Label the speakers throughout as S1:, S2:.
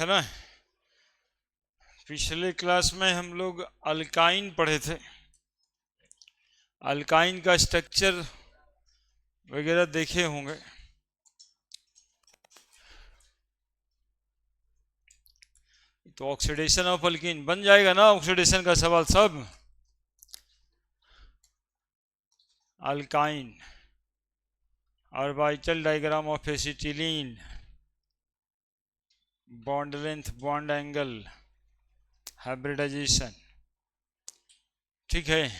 S1: है ना। पिछले क्लास में हम लोग अल्काइन पढ़े थे। अल्काइन का स्ट्रक्चर वगैरह देखे होंगे। तो ऑक्सीडेशन ऑफ अल्कीन बन जाएगा ना, ऑक्सीडेशन का सवाल सब। Alkyne, orbital diagram of acetylene, bond length, bond angle, hybridization, ठीक है।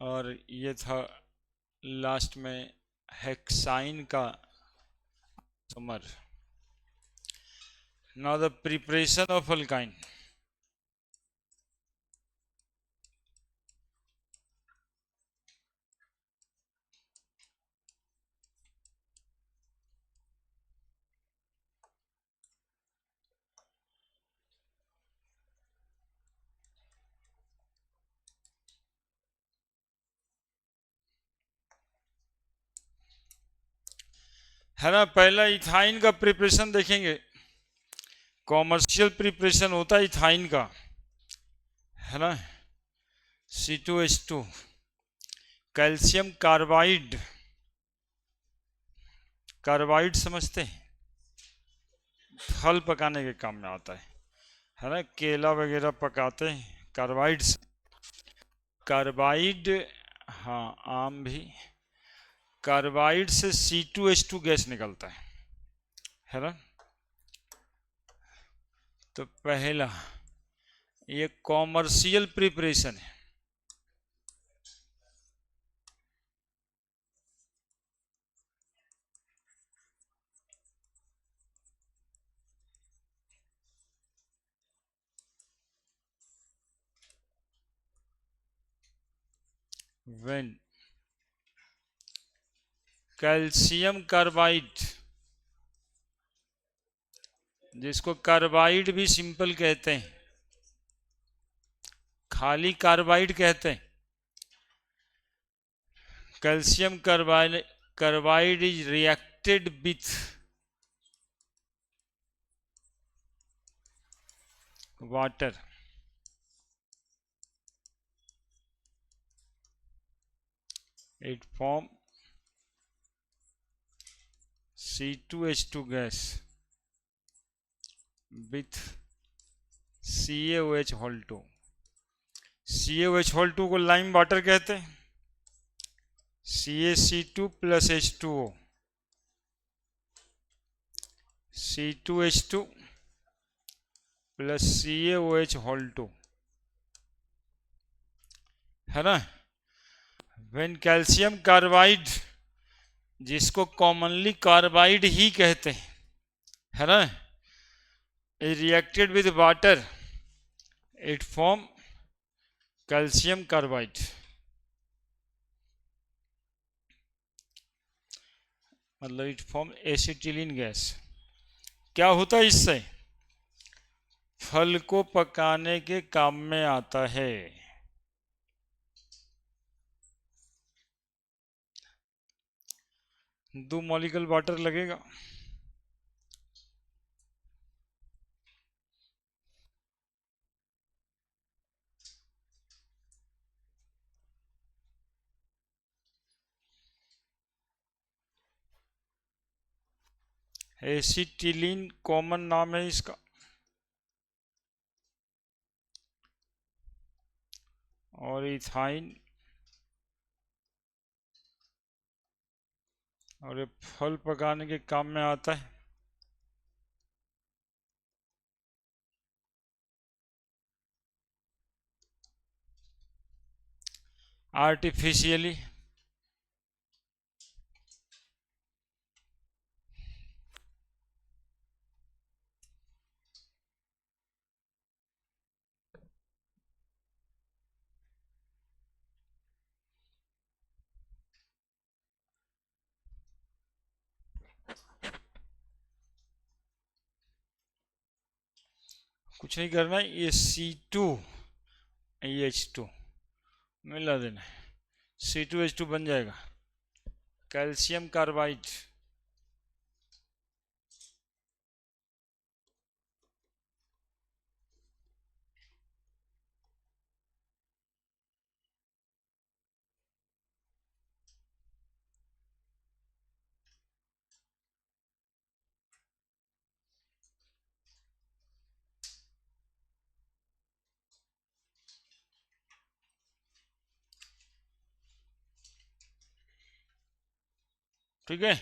S1: और ये था लास्ट में हेक्साइन का समर। Now the preparation of alkyne. है ना, पहला इथाइन का प्रिपरेशन देखेंगे। कॉमर्शियल प्रिपरेशन होता है इथाइन का, है ना। C2H2, calcium carbide. कार्बाइड समझते हैं, फल पकाने के काम में आता है ना। केला वगैरह पकाते हैं कार्बाइड से। कार्बाइड, हाँ आम भी। कार्बाइड से C2H2 गैस निकलता है ना। तो पहला ये कॉमर्शियल प्रिपरेशन है। व्हेन कैल्शियम कार्बाइड, जिसको कार्बाइड भी सिंपल कहते हैं, खाली कार्बाइड कहते हैं। Calcium carbide is reacted with water, it form C2H2 gas with CaOH whole 2। CaOH whole 2 को लाइम वाटर कहते हैं। CaC2 plus H2O, C2H2 plus CaOH whole 2, है ना। व्हेन कैल्शियम कार्बाइड, जिसको कॉमनली कार्बाइड ही कहते हैं, है ना, reacted with water, it form calcium carbide. मतलब इट फॉर्म एसिटिलीन गैस। क्या होता है इससे? फल को पकाने के काम में आता है। दो मॉलिक्यूल वाटर लगेगा, एसिटिलीन कॉमन नाम है इसका। और इथाइन, और ये फल पकाने के काम में आता है। आर्टिफिशियली, कुछ नहीं करना है, ये C2H2 मिला देना है, C2H2 बन जाएगा कैल्शियम कार्बाइड। ठीक है।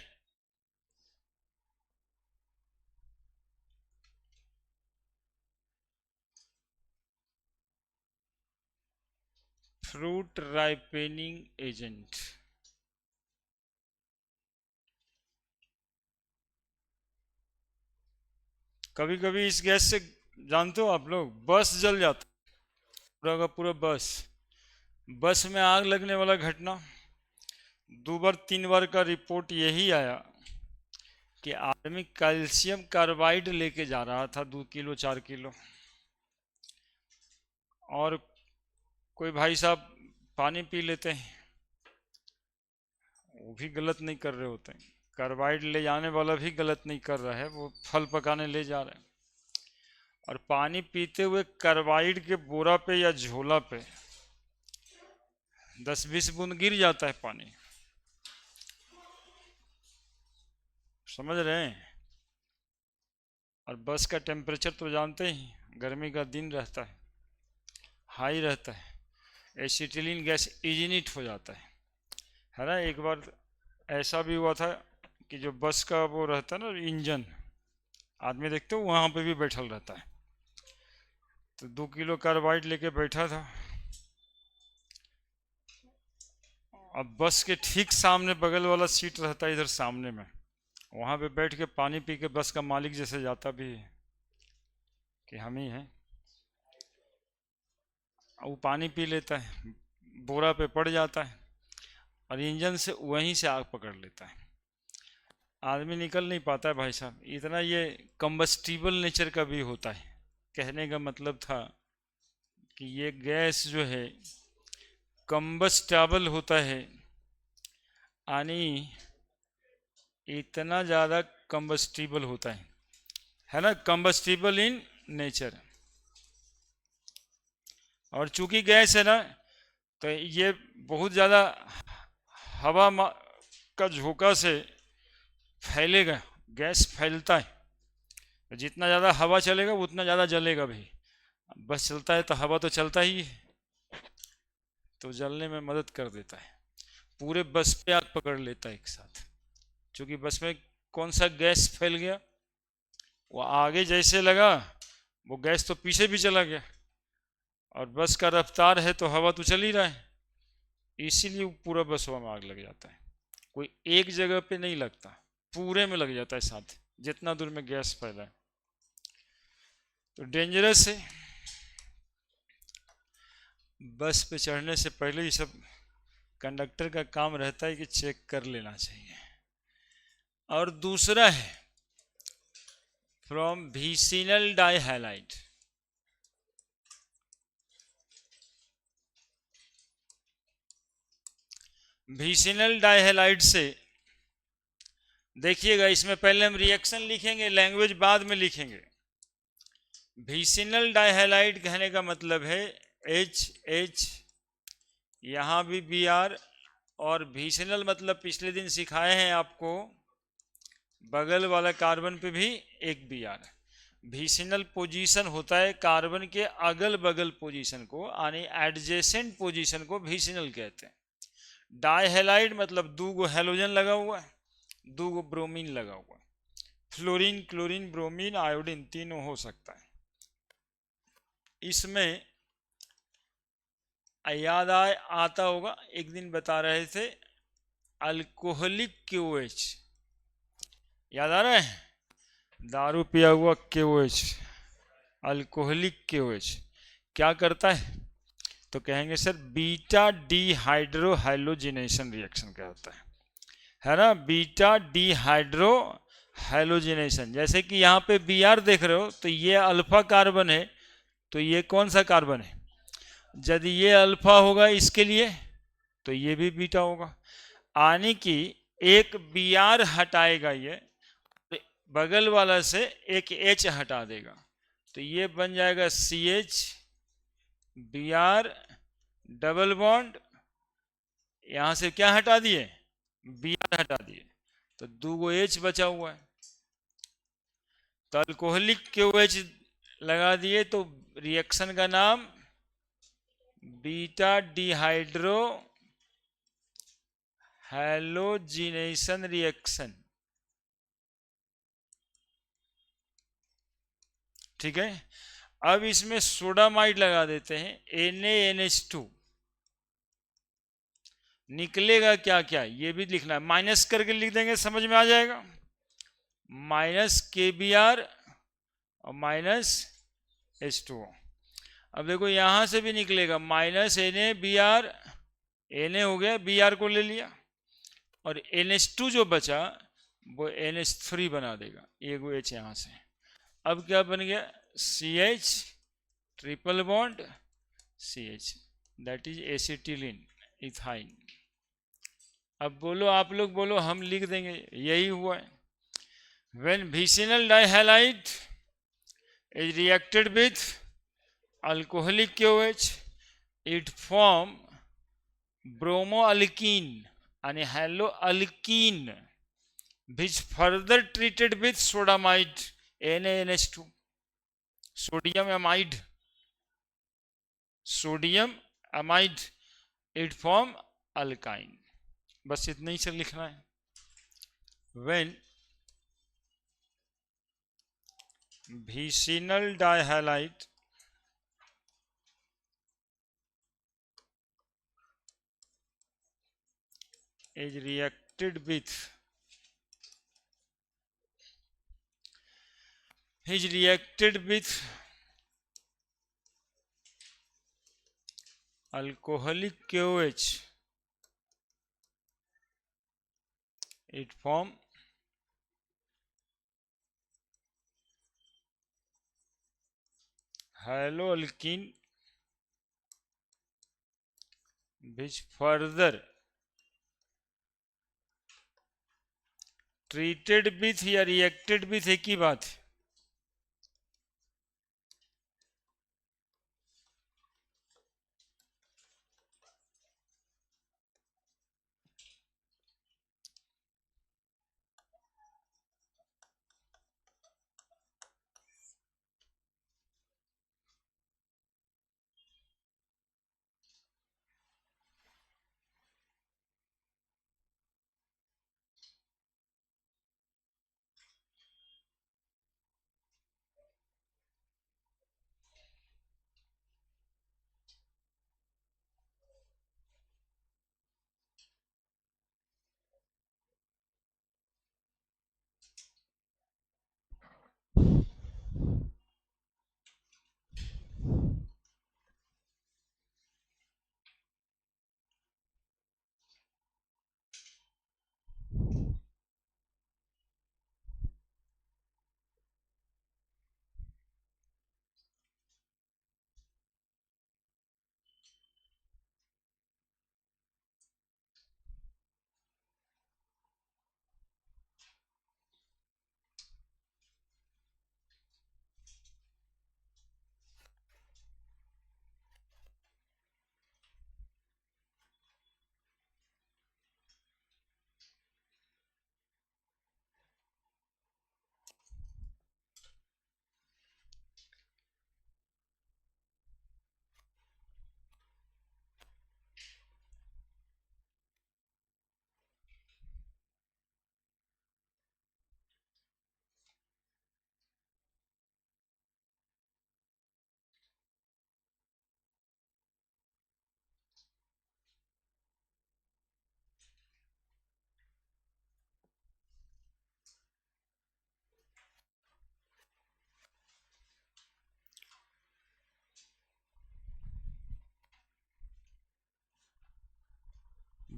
S1: Fruit ripening agent. कभी कभी इस गैस से, जानते हो आप लोग, बस जल जाता, पूरा का पूरा बस। बस में आग लगने वाला घटना 2 बार 3 बार का रिपोर्ट यही आया कि आदमी कैल्शियम कार्बाइड लेके जा रहा था 2 किलो 4 किलो, और कोई भाई साहब पानी पी लेते हैं, वो भी गलत नहीं कर रहे होते हैं। कार्बाइड ले जाने वाला भी गलत नहीं कर रहा है, वो फल पकाने ले जा रहा है, और पानी पीते हुए कार्बाइड के बोरा पे या झोला पे 10-20 बूंद गिर जाता है पानी। समझ रहे हैं। और बस का टेम्परेचर तो जानते ही, गर्मी का दिन रहता है, हाई रहता है, एसिटिलीन गैस इग्निट हो जाता है ना। एक बार ऐसा भी हुआ था कि जो बस का वो रहता है ना इंजन, आदमी देखते हो वहाँ पे भी बैठल रहता है, तो 2 किलो कार्बाइड लेके बैठा था। अब बस के ठीक सामने बगल वाला सीट रहता है इधर सामने में, वहाँ पे बैठ के पानी पी के बस का मालिक जैसे जाता भी है कि हम ही हैं, वो पानी पी लेता है, बोरा पे पड़ जाता है, और इंजन से वहीं से आग पकड़ लेता है। आदमी निकल नहीं पाता है भाई साहब। इतना ये कम्बस्टिबल नेचर का भी होता है। कहने का मतलब था कि ये गैस जो है कम्बस्टेबल होता यानी इतना ज़्यादा कम्बस्टिबल होता है ना, कम्बस्टिबल इन नेचर। और चूंकि गैस है ना, तो ये बहुत ज़्यादा हवा का झोंका से फैलेगा, गैस फैलता है, तो जितना ज़्यादा हवा चलेगा उतना ज़्यादा जलेगा भी। बस चलता है तो हवा तो चलता ही है, तो जलने में मदद कर देता है, पूरे बस पे आग पकड़ लेता है एक साथ। क्योंकि बस में कौन सा गैस फैल गया, वो आगे जैसे लगा वो गैस तो पीछे भी चला गया, और बस का रफ्तार है तो हवा तो चल ही रहा है, इसीलिए पूरा बस हवा में आग लग जाता है। कोई एक जगह पे नहीं लगता, पूरे में लग जाता है साथ, जितना दूर में गैस फैला है। तो डेंजरस है। बस पे चढ़ने से पहले ही सब कंडक्टर का काम रहता है कि चेक कर लेना चाहिए। और दूसरा है फ्रॉम विसिनल डाइहैलाइड। विसिनल डाइहैलाइड से देखिएगा, इसमें पहले हम रिएक्शन लिखेंगे, लैंग्वेज बाद में लिखेंगे। विसिनल डाइहैलाइड कहने का मतलब है HH, यहाँ भी Br, और विसिनल मतलब पिछले दिन सिखाए हैं आपको, बगल वाला कार्बन पे भी एक Br। विसिनल पोजीशन होता है कार्बन के अगल बगल पोजीशन को, यानी एडजेसेंट पोजीशन को विसिनल कहते हैं। डाइहैलाइड मतलब 2 हैलोजन लगा हुआ है, 2 ब्रोमीन लगा हुआ है, फ्लोरीन क्लोरीन ब्रोमीन आयोडीन तीनों हो सकता है। इसमें याद आता होगा, एक दिन बता रहे थे अल्कोहलिक KOH, याद आ रहा है, दारू पिया हुआ KOH, अल्कोहलिक KOH क्या करता है, तो कहेंगे sir beta dehydro halogenation reaction कहता है ना, बीटा डिहाइड्रो हैलोजिनेशन। जैसे कि यहाँ पे Br देख रहे हो, तो ये अल्फा कार्बन है, तो ये कौन सा कार्बन है, यदि ये अल्फा होगा इसके लिए तो ये भी बीटा होगा, यानी कि एक Br हटाएगा ये, बगल वाला से एक H हटा देगा, तो ये बन जाएगा CH Br डबल बॉन्ड, यहां से क्या हटा दिए, Br हटा दिए, तो 2 H बचा हुआ है, तो अल्कोहलिक KOH लगा दिए, तो रिएक्शन का नाम बीटा डिहाइड्रो हैलोजिनेशन रिएक्शन, ठीक है। अब इसमें सोडामाइड लगा देते हैं, NaNH2, निकलेगा क्या क्या ये भी लिखना है, माइनस करके लिख देंगे, समझ में आ जाएगा। माइनस KBr और माइनस H2O। अब देखो यहां से भी निकलेगा माइनस NaBr, Na हो गया, Br को ले लिया, और NH2 जो बचा वो NH3 बना देगा, एगो H यहां से। अब क्या बन गया, CH triple bond CH, that is acetylene ethyne. अब बोलो, आप लोग बोलो, हम लिख देंगे, यही हुआ है। When vicinal dihalide is reacted with alcoholic KOH, it form bromoalkene and haloalkene which further treated with sodamide NaNH2, sodium amide, sodium amide, it form alkyne। बस इतना ही से लिखना है। when vicinal dihalide is reacted with alcoholic KOH, it form haloalkene which further treated with या reacted with एक ही बात है।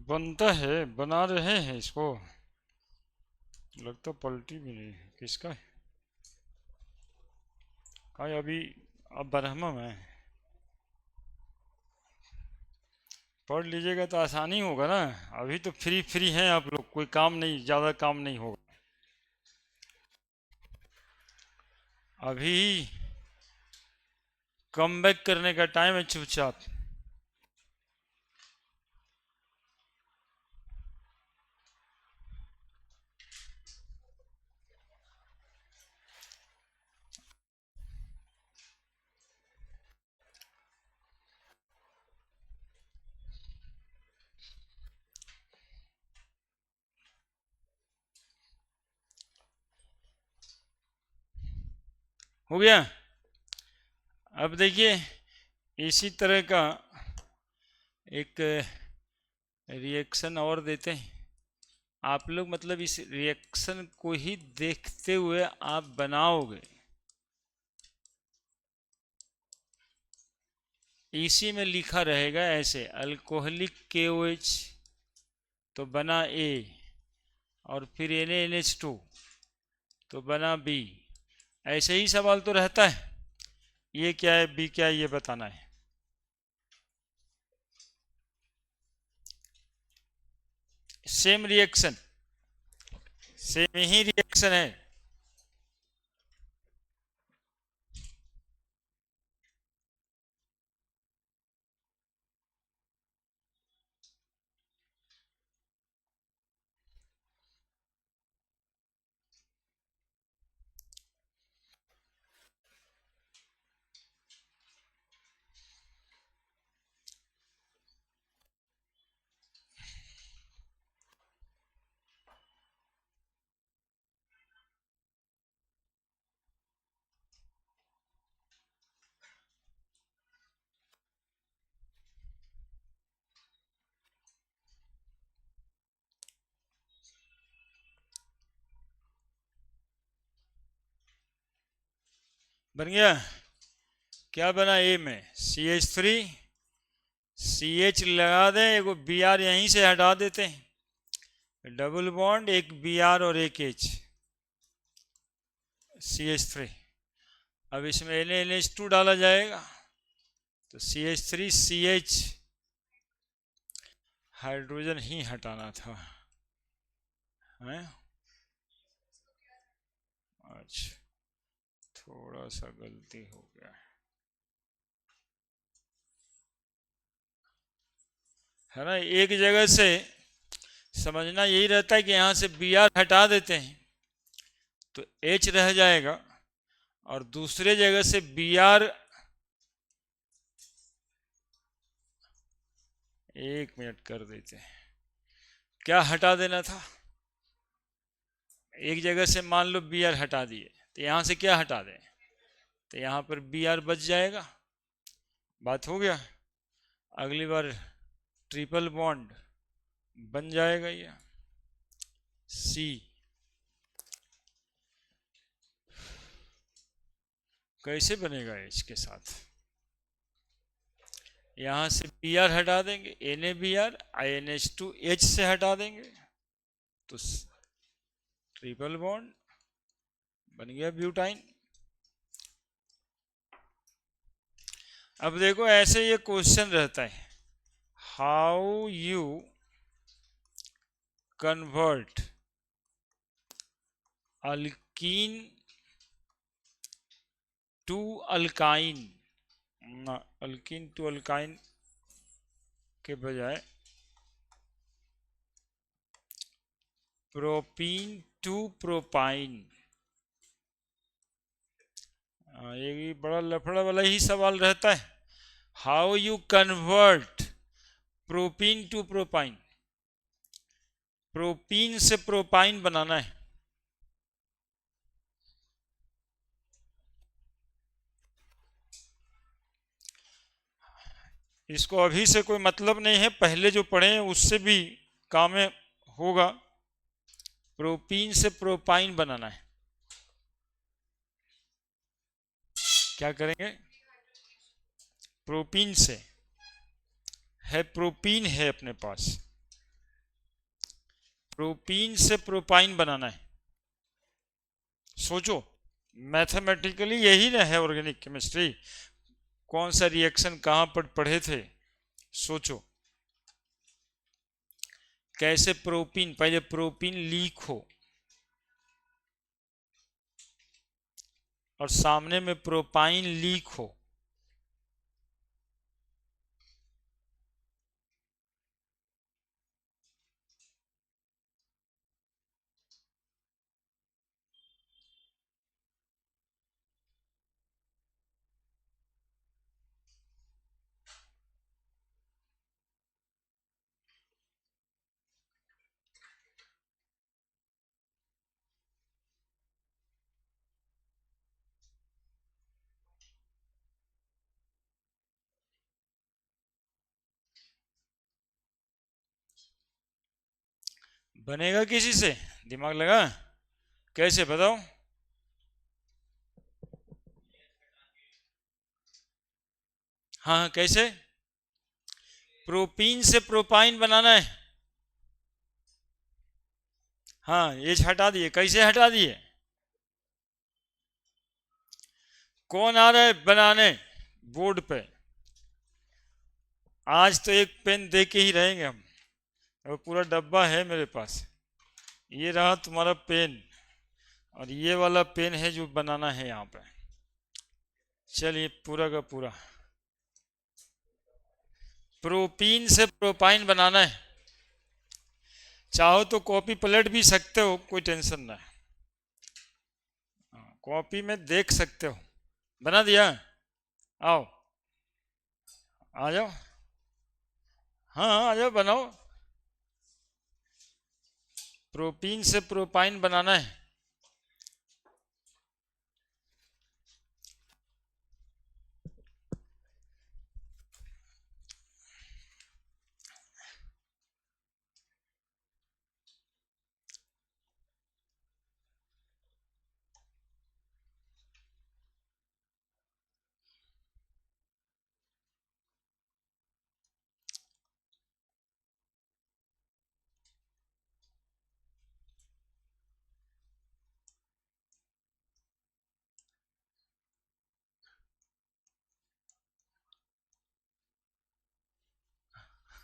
S1: बनता है, बना रहे हैं इसको, लगता पलटी भी नहीं है। किसका है? हाँ अभी, अब ब्रह्म में पढ़ लीजिएगा तो आसानी होगा ना। अभी तो फ्री फ्री हैं आप लोग, कोई काम नहीं, ज़्यादा काम नहीं होगा अभी। कम बैक करने का टाइम है, चुपचाप। हो गया। अब देखिए इसी तरह का एक रिएक्शन और देते हैं। आप लोग मतलब इस रिएक्शन को ही देखते हुए आप बनाओगे। इसी में लिखा रहेगा ऐसे, अल्कोहलिक KOH तो बना A, और फिर NaNH2 तो बना B। ऐसे ही सवाल तो रहता है, ये क्या है B क्या है ये बताना है। सेम रिएक्शन, सेम ही रिएक्शन है। बन गया। क्या बना A में CH3, CH लगा दें, एक Br यहीं से हटा देते हैं, डबल बॉन्ड, एक Br और एक H, CH3। अब इसमें NaNH2 डाला जाएगा तो CH3CH, हाइड्रोजन ही हटाना था है। अच्छा, थोड़ा सा गलती हो गया है ना। एक जगह से समझना यही रहता है कि यहाँ से Br हटा देते हैं तो H रह जाएगा, और दूसरे जगह से Br, एक मिनट कर देते हैं, क्या हटा देना था। एक जगह से मान लो Br हटा दिए तो यहाँ से क्या हटा दें, तो यहाँ पर Br बच जाएगा। बात हो गया। अगली बार ट्रिपल बॉन्ड बन जाएगा ये C। कैसे बनेगा H के साथ, यहाँ से Br हटा देंगे, NaBr, INH2H से हटा देंगे तो ट्रिपल बॉन्ड बन गया ब्यूटाइन। अब देखो ऐसे ये क्वेश्चन रहता है, how you convert alkene to alkyne, alkene to alkyne के बजाय प्रोपीन टू प्रोपाइन। ये भी बड़ा लफड़ा वाला ही सवाल रहता है, how you convert propene to propyne. Propene से प्रोपाइन बनाना है। इसको अभी से कोई मतलब नहीं है, पहले जो पढ़े हैं उससे भी काम में होगा। प्रोपीन से प्रोपाइन बनाना है, क्या करेंगे, प्रोपीन से है, प्रोपीन है अपने पास, प्रोपीन से प्रोपाइन बनाना है। सोचो, मैथमेटिकली यही ना है ऑर्गेनिक केमिस्ट्री, कौन सा रिएक्शन कहां पर पढ़े थे। सोचो कैसे प्रोपीन, पहले प्रोपीन लीक हो और सामने में प्रोपाइन लीक हो, बनेगा किसी से? दिमाग लगा, कैसे बताओ? हाँ हाँ, कैसे? प्रोपीन से प्रोपाइन बनाना है। हाँ, एच हटा दिए, कैसे हटा दिए? कौन आ रहा है बनाने बोर्ड पे? आज तो एक पेन दे के ही रहेंगे हम। वो पूरा डब्बा है मेरे पास। ये रहा तुम्हारा पेन, और ये वाला पेन है जो बनाना है यहाँ पे। चलिए, पूरा का पूरा प्रोपीन से प्रोपाइन बनाना है। चाहो तो कॉपी पलट भी सकते हो, कोई टेंशन ना है। कॉपी में देख सकते हो। बना दिया? आओ, आ जाओ। हाँ हाँ, आ जाओ, बनाओ। प्रोपीन से प्रोपाइन बनाना है।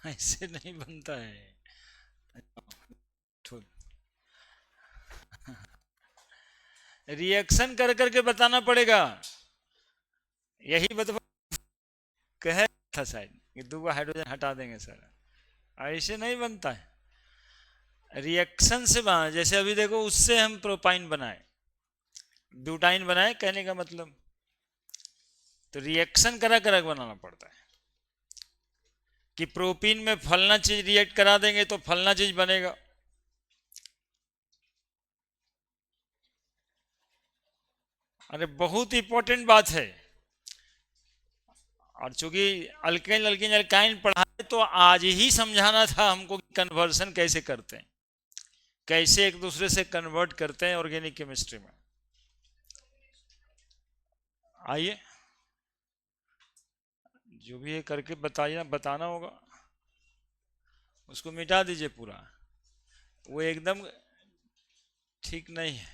S1: ऐसे नहीं बनता है। रिएक्शन कर करके बताना पड़ेगा। यही बता कह था शायद कि दो हाइड्रोजन हटा देंगे सर। ऐसे नहीं बनता है। रिएक्शन से बना, जैसे अभी देखो, उससे हम प्रोपाइन बनाए, ब्यूटाइन बनाए, कहने का मतलब। तो रिएक्शन करा करा के बनाना पड़ता है कि प्रोपीन में फलना चीज रिएक्ट करा देंगे तो फलना चीज बनेगा। अरे बहुत इंपॉर्टेंट बात है। और चूंकि अल्केन अल्किन अल्काइन पढ़ाए, तो आज ही समझाना था हमको कि कन्वर्सन कैसे करते हैं, कैसे एक दूसरे से कन्वर्ट करते हैं ऑर्गेनिक केमिस्ट्री में। आइए, जो भी है करके बताइए, बताना होगा। उसको मिटा दीजिए पूरा, वो एकदम ठीक नहीं है।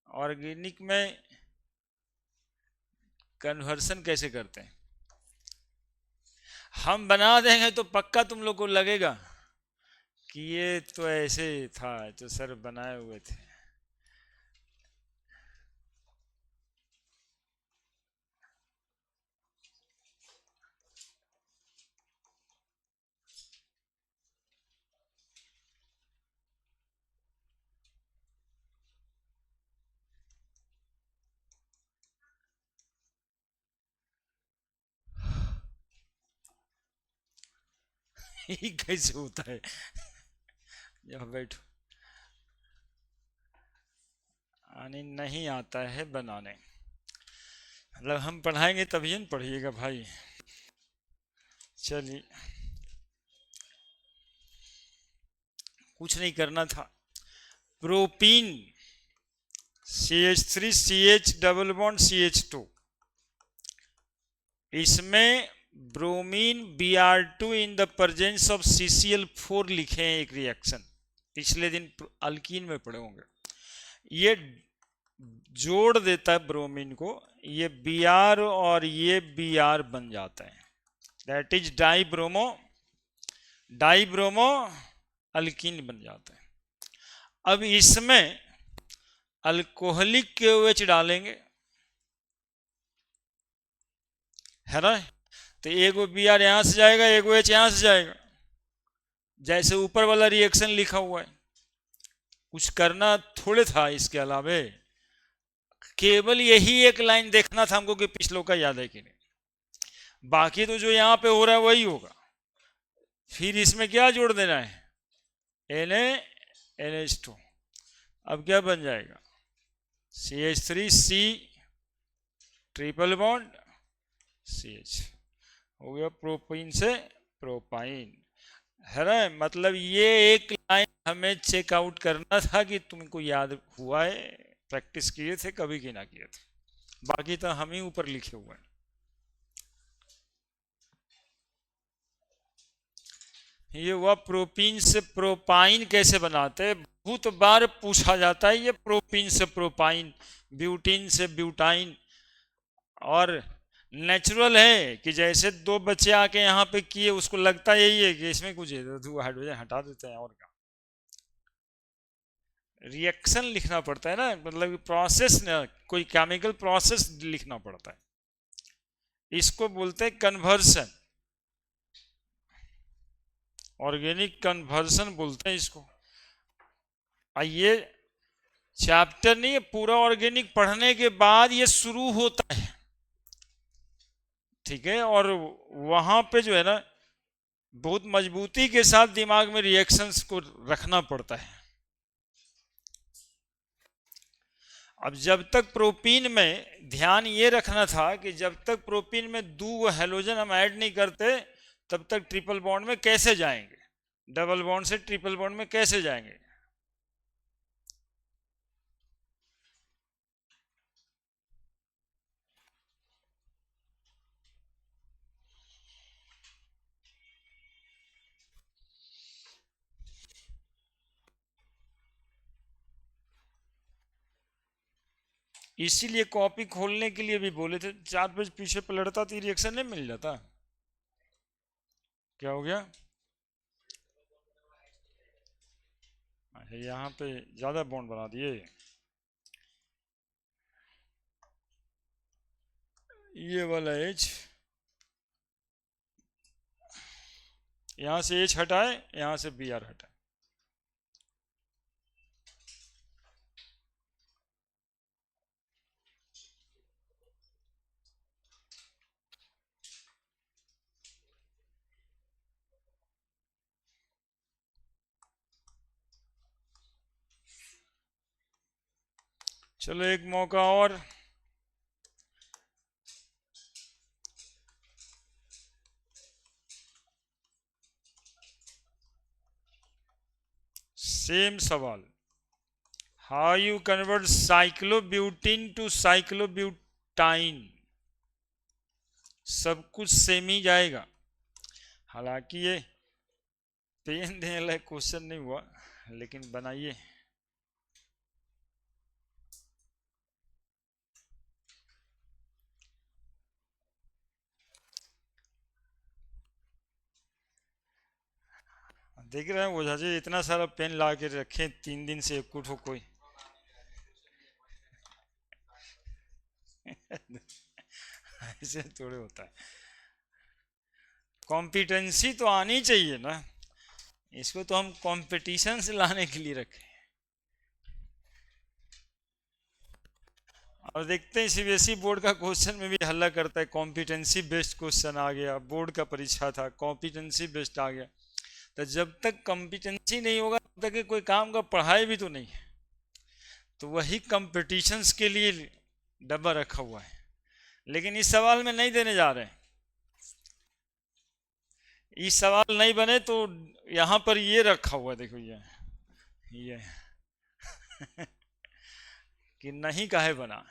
S1: ऑर्गेनिक में कन्वर्सन कैसे करते हैं हम बना देंगे तो पक्का तुम लोग को लगेगा कि ये तो ऐसे था, तो सर बनाए हुए थे। ये कैसे होता है? जब बैठो, आने नहीं आता है बनाने, मतलब हम पढ़ाएंगे तभी न पढ़िएगा भाई। चलिए, कुछ नहीं करना था। Propene CH3 CH double bond CH2, इसमें bromine Br2 in the presence of CCl4 लिखे हैं एक रिएक्शन, पिछले दिन अल्कीन में पढ़े होंगे। ये जोड़ देता है ब्रोमीन को, ये Br और ये Br बन जाता है, that is dibromo, dibromo alkyne बन जाता है। अब इसमें अल्कोहलिक KOH डालेंगे, है ना? तो एगो Br यहां से जाएगा, एगो H यहां से जाएगा, जैसे ऊपर वाला रिएक्शन लिखा हुआ है। कुछ करना थोड़े था इसके अलावे, केवल यही एक लाइन देखना था हमको कि पिछलों का याद है कि नहीं। बाकी तो जो यहां पे हो रहा है वही होगा। फिर इसमें क्या जोड़ देना है? NaNH2। अब क्या बन जाएगा? CH3C ट्रिपल बॉन्ड CH, हो गया प्रोपीन से प्रोपाइन। है ना। मतलब ये एक लाइन हमें चेकआउट करना था कि तुमको याद हुआ है, प्रैक्टिस किए थे कभी कि ना किए थे, बाकी तो हम ही ऊपर लिखे हुए हैं। ये हुआ प्रोपीन से प्रोपाइन कैसे बनाते हैं, बहुत बार पूछा जाता है ये प्रोपीन से प्रोपाइन, ब्यूटीन से ब्यूटाइन। और नेचुरल है कि जैसे दो बच्चे आके यहाँ पे किए, उसको लगता यही है कि इसमें कुछ है तो हाइड्रोजन हटा देते हैं, और क्या। रिएक्शन लिखना पड़ता है ना, मतलब प्रोसेस ना, कोई केमिकल प्रोसेस लिखना पड़ता है, इसको बोलते हैं कन्वर्सन, ऑर्गेनिक कन्वर्सन बोलते हैं इसको। ये चैप्टर नहीं है, पूरा ऑर्गेनिक पढ़ने के बाद ये शुरू होता है, ठीक है। और वहां पे जो है ना, बहुत मजबूती के साथ दिमाग में रिएक्शंस को रखना पड़ता है। अब जब तक प्रोपीन में ध्यान ये रखना था कि जब तक प्रोपीन में दो हेलोजन हम ऐड नहीं करते, तब तक ट्रिपल बॉन्ड में कैसे जाएंगे, डबल बॉन्ड से ट्रिपल बॉन्ड में कैसे जाएंगे। इसीलिए कॉपी खोलने के लिए भी बोले थे, 4 पेज पीछे पलटता तो रिएक्शन नहीं मिल जाता। क्या हो गया? अच्छा, यहाँ पे ज्यादा बॉन्ड बना दिए। ये वाला एच, यहाँ से एच हटाए, यहाँ से बी आर हटाए। चलो एक मौका और। सेम सवाल, हाउ यू कन्वर्ट साइक्लोब्यूटिन टू साइक्लोब्यूटाइन। सब कुछ सेम ही जाएगा। हालांकि ये पेन देने लायक क्वेश्चन नहीं हुआ, लेकिन बनाइए। देख रहे हैं ओझा जी, इतना सारा पेन ला के रखे, 3 दिन से एक कुछ हो कोई। ऐसे थोड़े होता है, कॉम्पिटेंसी तो आनी चाहिए ना, इसको तो हम कंपटीशन से लाने के लिए रखे। और देखते हैं सीबीएसई बोर्ड का क्वेश्चन में भी हल्ला करता है, कॉम्पिटेंसी बेस्ड क्वेश्चन आ गया, बोर्ड का परीक्षा था कॉम्पिटेंसी बेस्ड आ गया। तो जब तक कॉम्पिटेंसी नहीं होगा तब तक कोई काम का पढ़ाई भी तो नहीं है। तो वही कंपटीशंस के लिए डब्बा रखा हुआ है, लेकिन इस सवाल में नहीं देने जा रहे हैं। इस सवाल नहीं बने तो यहाँ पर ये रखा हुआ है, देखो ये कि नहीं काहे बना।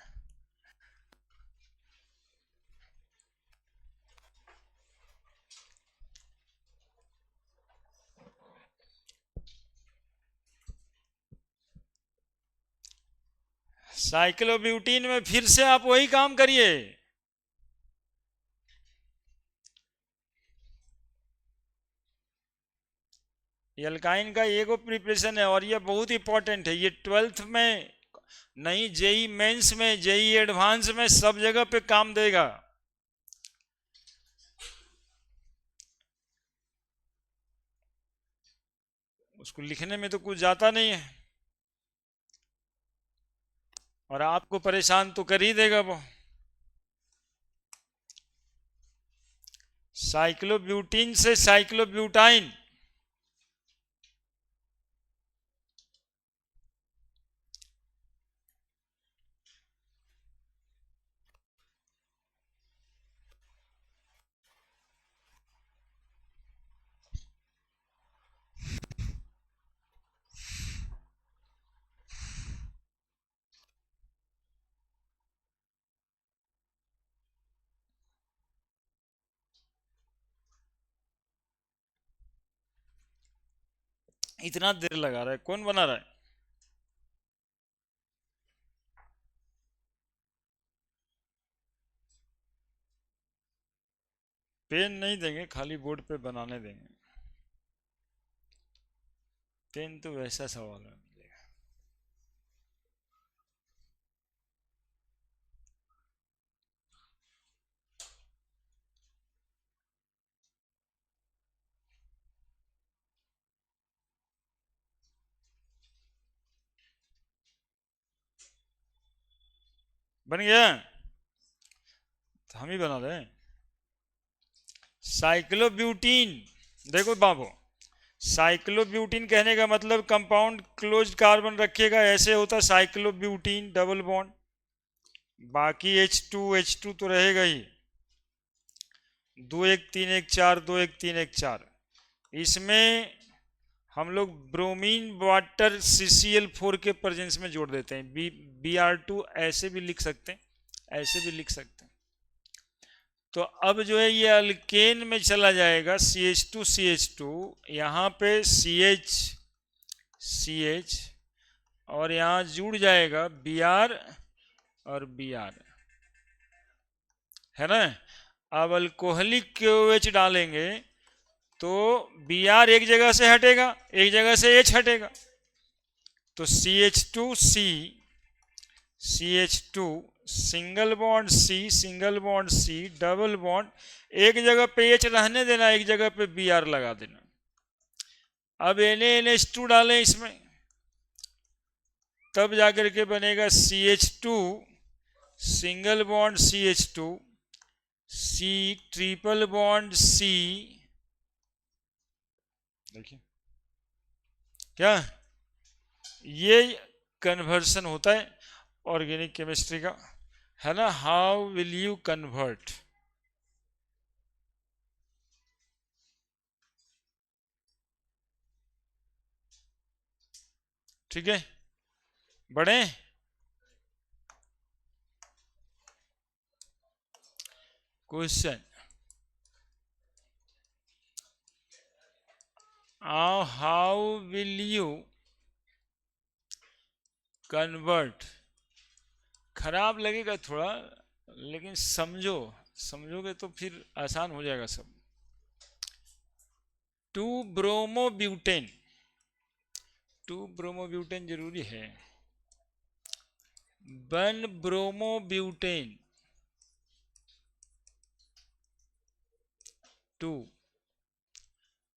S1: साइक्लोब्यूटीन में फिर से आप वही काम करिए। एल्काइन का एगो प्रिपरेशन है, और ये बहुत इंपॉर्टेंट है, ये 12th में नहीं, जेई मेंस में, जेई एडवांस में, सब जगह पे काम देगा। उसको लिखने में तो कुछ जाता नहीं है, और आपको परेशान तो कर ही देगा वो। साइक्लोब्यूटीन से साइक्लोब्यूटाइन, इतना देर लगा रहा है, कौन बना रहा है? पेन नहीं देंगे, खाली बोर्ड पे बनाने देंगे। पेन तो वैसा सवाल है। बन गया? तो हम ही बना दें। साइक्लोब्यूटीन, देखो बाबू, साइक्लोब्यूटीन कहने का मतलब कंपाउंड क्लोज्ड कार्बन रखिएगा, ऐसे होता है साइक्लोब्यूटीन डबल बॉन्ड। बाकी H2 तो रहेगा ही, 2 1 3 1 4, 2 1 3 1 4। इसमें हम लोग ब्रोमीन वाटर CCl4 के प्रेजेंस में जोड़ देते हैं, Br2 ऐसे भी लिख सकते हैं, ऐसे भी लिख सकते हैं। तो अब जो है ये अल्केन में चला जाएगा, CH2 यहाँ पे CH और यहाँ जुड़ जाएगा Br और Br, है ना। अब अल्कोहलिक OH डालेंगे तो Br एक जगह से हटेगा, एक जगह से H हटेगा, तो CH2 single bond C double bond, एक जगह पे H रहने देना, एक जगह पे Br लगा देना। अब NaNH2 डालें इसमें, तब जाकर के बनेगा CH2 single bond CH2 C triple bond C। देखिए क्या ये कन्वर्सन होता है ऑर्गेनिक केमिस्ट्री का, है ना। हाउ विल यू कन्वर्ट, ठीक है। बढ़े, question, how will you convert, खराब लगेगा थोड़ा, लेकिन समझोगे तो फिर आसान हो जाएगा सब। 2 ब्रोमोब्यूटेन, 2 ब्रोमोब्यूटेन जरूरी है। 1 ब्रोमोब्यूटेन 2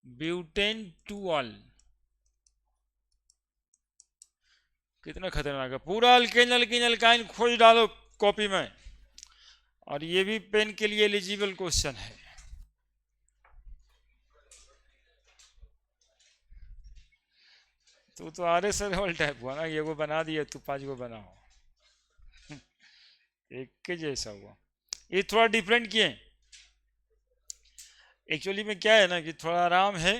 S1: ब्यूटेन 2 ऑल। कितना खतरनाक है, पूरा अल्केन अल्किन अल्काइन खोज डालो कॉपी में, और ये भी पेन के लिए एलिजिबल क्वेश्चन है। तो आर एस लेवल टाइप हुआ ना, ये को बना दिया तू 5 को बनाओ, एक के जैसा हुआ। ये थोड़ा डिफरेंट किए, एक्चुअली में क्या है ना कि थोड़ा आराम है,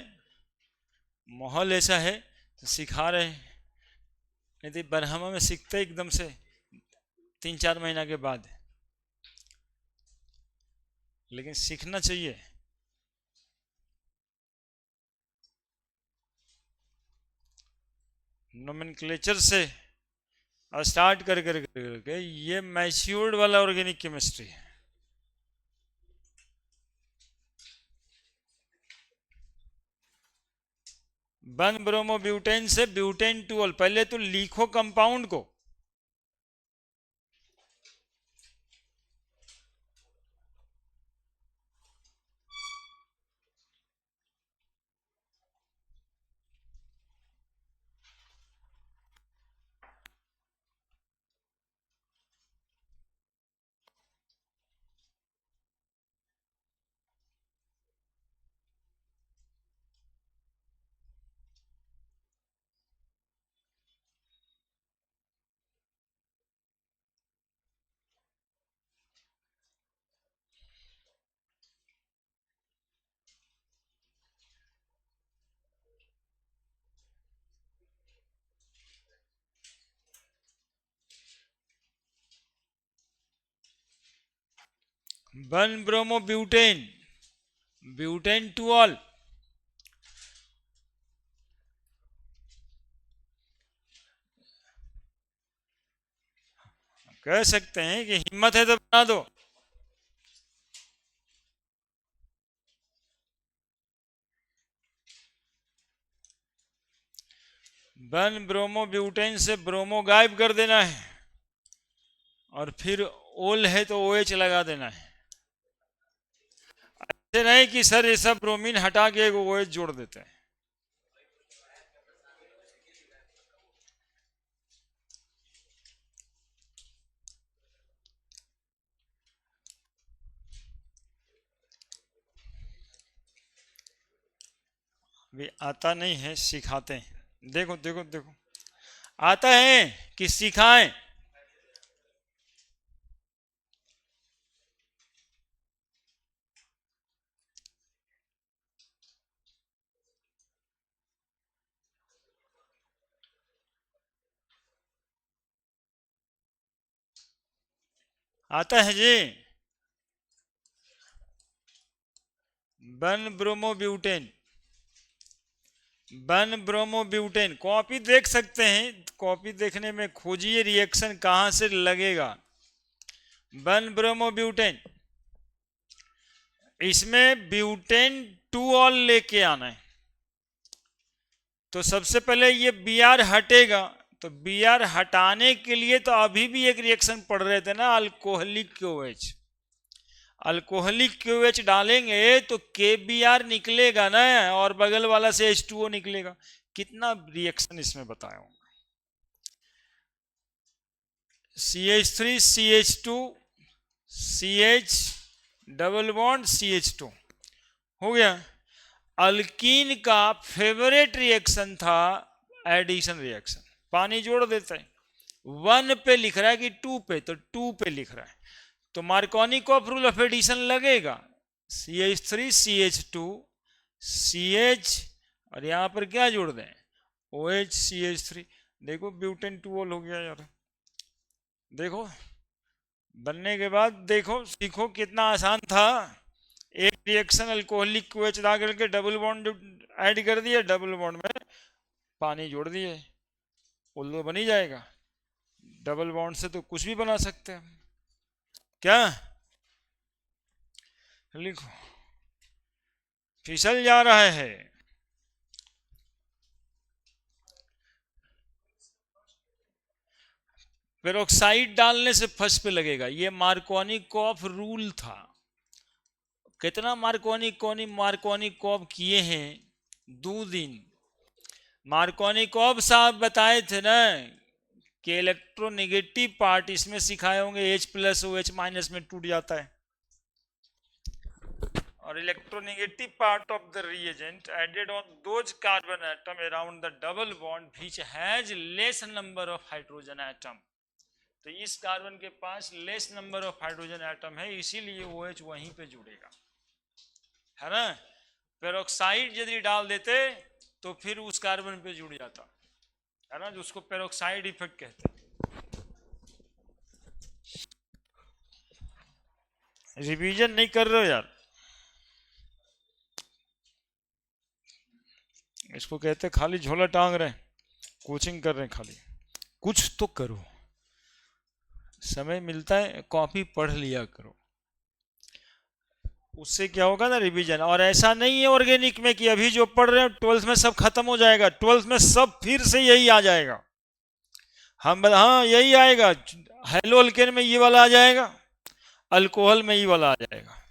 S1: माहौल ऐसा है तो सिखा रहे हैं, नहीं तो बरहमा में सीखते एकदम से 3 4 महीना के बाद, लेकिन सीखना चाहिए। नोमेनक्लेचर से स्टार्ट करके ये मैच्योर्ड वाला ऑर्गेनिक केमिस्ट्री है। वन ब्रोमोब्यूटेन से ब्यूटेन 2 पहले तो लिखो कंपाउंड को, वन ब्रोमोब्यूटेन ब्यूटेन 2 ऑल, कह सकते हैं कि हिम्मत है तो बना दो। वन ब्रोमो ब्यूटेन से ब्रोमो गायब कर देना है और फिर ओल है तो OH लगा देना है। ऐसे नहीं कि सर ये सब ब्रोमीन हटा के एक OH जोड़ देते हैं। भी आता नहीं है, सिखाते हैं। देखो देखो देखो, आता है कि सिखाएं? आता है जी। One bromo butane, one bromo butane copy देख सकते हैं। कॉपी देखने में खोजिए रिएक्शन कहां से लगेगा। वन ब्रोमो ब्यूटेन, इसमें ब्यूटेन 2 ऑल लेके आना है। तो सबसे पहले ये Br हटेगा, तो Br हटाने के लिए तो अभी भी एक रिएक्शन पढ़ रहे थे ना, अल्कोहलिक KOH। अल्कोहलिक KOH डालेंगे तो KBr निकलेगा ना, और बगल वाला से H2O निकलेगा। कितना रिएक्शन इसमें बताया हूं। CH3 CH2 CH double bond CH2 हो गया। अल्कीन का फेवरेट रिएक्शन था एडिशन रिएक्शन। पानी जोड़ देते हैं, 1 पे लिख रहा है कि 2 पे, तो 2 पे लिख रहा है, तो मार्कोनिकॉफ रूल ऑफ एडिशन लगेगा। CH3 CH2 CH, और यहां पर क्या जोड़ दें, OH CH3। देखो ब्यूटेन 2 ऑल हो गया यार। देखो बनने के बाद देखो, सीखो कितना आसान था। एक रिएक्शन अल्कोहलिक OH ला करके डबल बॉन्ड ऐड कर दिए, डबल बॉन्ड में पानी जोड़ दिए, उल तो बन ही जाएगा। डबल बॉन्ड से तो कुछ भी बना सकते हैं। क्या लिखो, फिसल जा रहा है। पेरोक्साइड डालने से फर्स्ट पे लगेगा। ये मार्कोनिकॉफ रूल था। कितना मार्कोनिकॉफ किए हैं, 2 दिन। मार्कोनिकॉफ साहब बताए थे ना कि इलेक्ट्रोनेगेटिव पार्ट इसमें सिखाए होंगे, H+OH- में टूट जाता है, और electronegative part of the reagent added on those carbon atom around the double bond which has less number of hydrogen atom. तो इस कार्बन के पास less number of hydrogen atom है, इसीलिए OH वहीं पे जुड़ेगा, है ना। पेरोक्साइड यदि डाल देते तो फिर उस कार्बन पे जुड़ जाता, है ना, जो उसको पेरोक्साइड इफेक्ट कहते हैं। रिवीजन नहीं कर रहे हो यार, इसको कहते खाली झोला टांग रहे हैं, कोचिंग कर रहे हैं खाली। कुछ तो करो, समय मिलता है कॉपी पढ़ लिया करो, उससे क्या होगा ना रिवीजन। और ऐसा नहीं है ऑर्गेनिक में कि अभी जो पढ़ रहे हैं 12th में सब खत्म हो जाएगा। 12th में सब फिर से यही आ जाएगा। हाँ यही आएगा। हेलो अल्केन में ये वाला आ जाएगा, अल्कोहल में ये वाला आ जाएगा,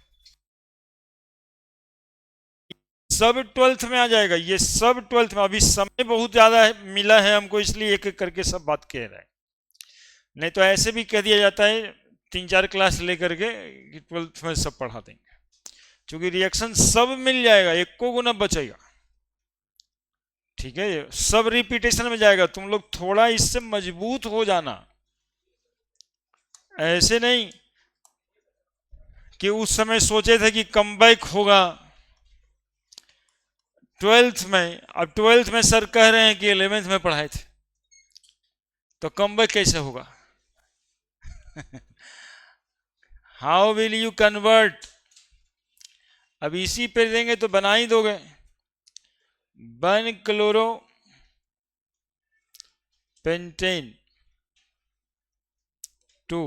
S1: सब 12th में आ जाएगा। ये सब 12th में। अभी समय बहुत ज्यादा मिला है हमको, इसलिए एक एक करके सब बात कह रहे हैं। नहीं तो ऐसे भी कह दिया जाता है 3-4 क्लास लेकर के कि 12th में सब पढ़ा देंगे, क्योंकि रिएक्शन सब मिल जाएगा, एक को गुना बचेगा। ठीक है, सब रिपीटेशन में जाएगा। तुम लोग थोड़ा इससे मजबूत हो जाना। ऐसे नहीं कि उस समय सोचे थे कि कमबैक होगा 12th में, अब 12th में सर कह रहे हैं कि 11th में पढ़ाए थे, तो कमबैक कैसे होगा? How will you convert? अब इसी पे देंगे तो बना ही दोगे। 1 क्लोरो पेंटेन टू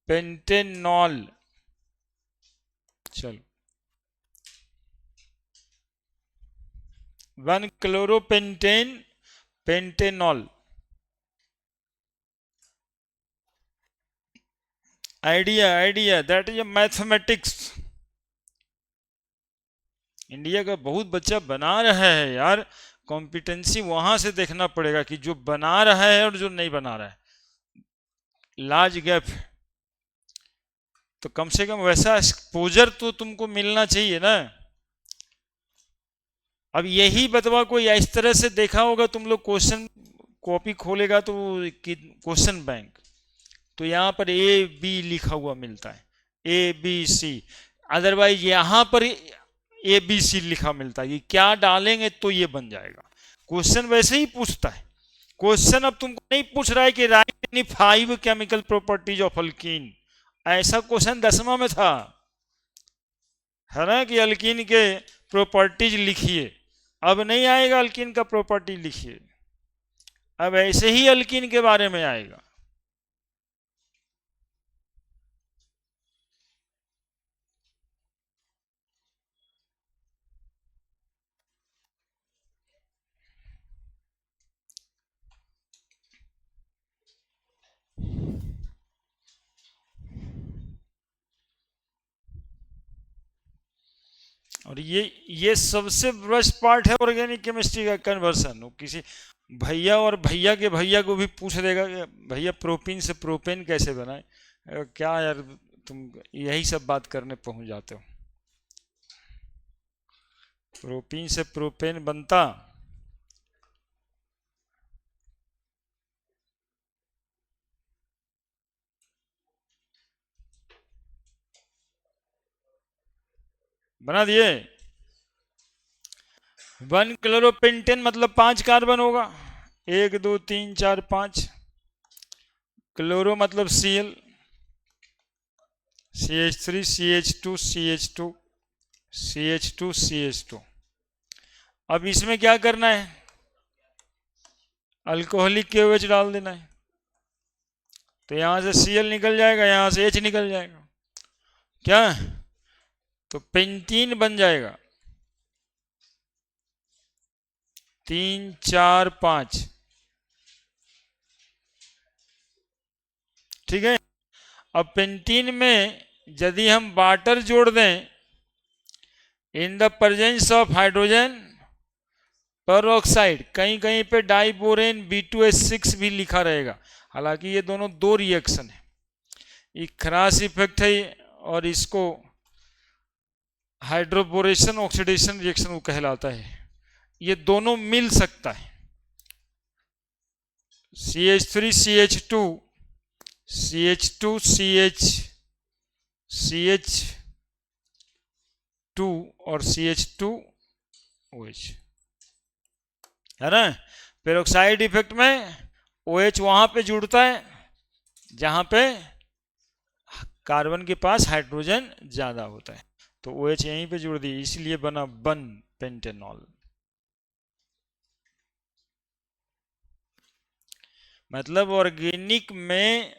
S1: पेंटेनॉल। चलो 1 chloropentane pentanol. Idea that is mathematics. India का बहुत बच्चा बना रहा है यार, कॉम्पिटेंसी वहां से देखना पड़ेगा कि जो बना रहा है और जो नहीं बना रहा है, लार्ज गैप। तो कम से कम वैसा एक्सपोजर तो तुमको मिलना चाहिए ना। अब यही बतवा कोई इस तरह से देखा होगा तुम लोग, क्वेश्चन कॉपी खोलेगा तो क्वेश्चन बैंक, तो यहां पर ए बी लिखा हुआ मिलता है, ए बी सी। अदरवाइज यहां पर ए बी सी लिखा मिलता है कि क्या डालेंगे तो ये बन जाएगा। क्वेश्चन वैसे ही पूछता है। क्वेश्चन अब तुमको नहीं पूछ रहा है कि right any 5 chemical properties of alkyne. ऐसा क्वेश्चन 10वां में था, है ना, कि अल्कीन के प्रॉपर्टीज लिखिए। अब नहीं आएगा अल्कीन का प्रॉपर्टी लिखिए, अब ऐसे ही अल्कीन के बारे में आएगा। और ये सबसे बेस्ट पार्ट है ऑर्गेनिक केमिस्ट्री का, कन्वर्सन। किसी भैया और भैया के भैया को भी पूछ देगा कि भैया प्रोपीन से प्रोपेन कैसे बनाए। क्या यार, तुम यही सब बात करने पहुंच जाते हो। प्रोपीन से प्रोपेन बनता, बना दिए। 1 क्लोरोपेंटेन मतलब 5 कार्बन होगा, 1 2 3 4 5। क्लोरो मतलब Cl, CH3 CH2 CH2 CH2 CH2। अब इसमें क्या करना है, अल्कोहलिक KOH डाल देना है। तो यहां से Cl निकल जाएगा, यहां से H निकल जाएगा, क्या, तो पेंटीन बन जाएगा। 3 4 5, ठीक है। अब पेंटीन में यदि हम वाटर जोड़ दें इन द प्रेजेंस ऑफ हाइड्रोजन पर ऑक्साइड, कहीं कहीं पे डाइबोरेन B2H6 भी लिखा रहेगा। हालांकि ये दोनों दो रिएक्शन है, ये क्रॉस इफेक्ट है और इसको हाइड्रोबोरेशन ऑक्सीडेशन रिएक्शन वो कहलाता है। ये दोनों मिल सकता है, CH3 CH2 CH2 CH2 और CH2OH, है ना। पेरोक्साइड इफेक्ट में OH वहां पे जुड़ता है जहां पे कार्बन के पास हाइड्रोजन ज्यादा होता है, तो OH यहीं पे जुड़ दी, इसलिए बना 1 पेंटेनॉल। मतलब ऑर्गेनिक में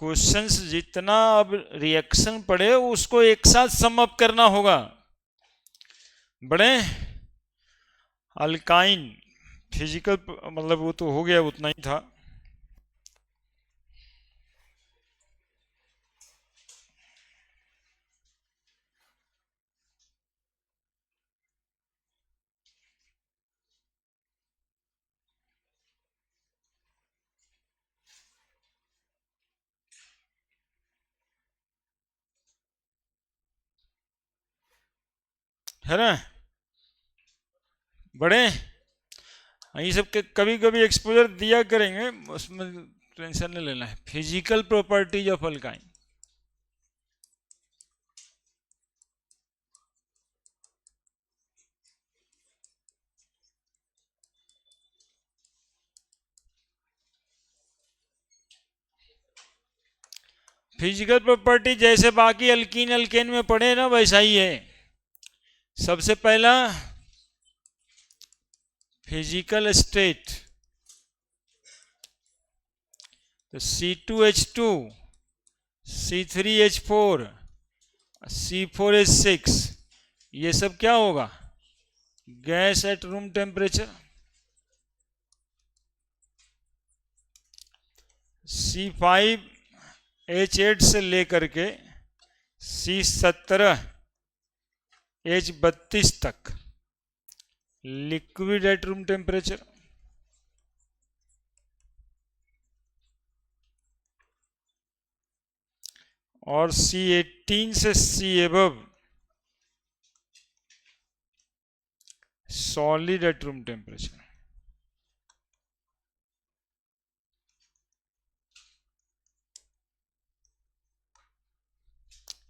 S1: क्वेश्चंस जितना अब रिएक्शन पड़े उसको एक साथ सम अप करना होगा। बड़े अल्काइन फिजिकल मतलब वो तो हो गया, उतना ही था। है ना बड़े, ये सब के कभी कभी एक्सपोजर दिया करेंगे, उसमें टेंशन नहीं लेना है। Physical properties of alkyne, physical property जैसे बाकी अल्कीन अल्केन में पढ़े ना वैसा ही है। सबसे पहला फिजिकल स्टेट, तो C2H2, C3H4, C4H6, ये सब क्या होगा? Gas at room temperature. C5H8 से लेकर के C17H32 तक लिक्विड एट रूम टेम्परेचर। और C18 से C above solid at room temperature.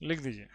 S1: लिख दीजिए।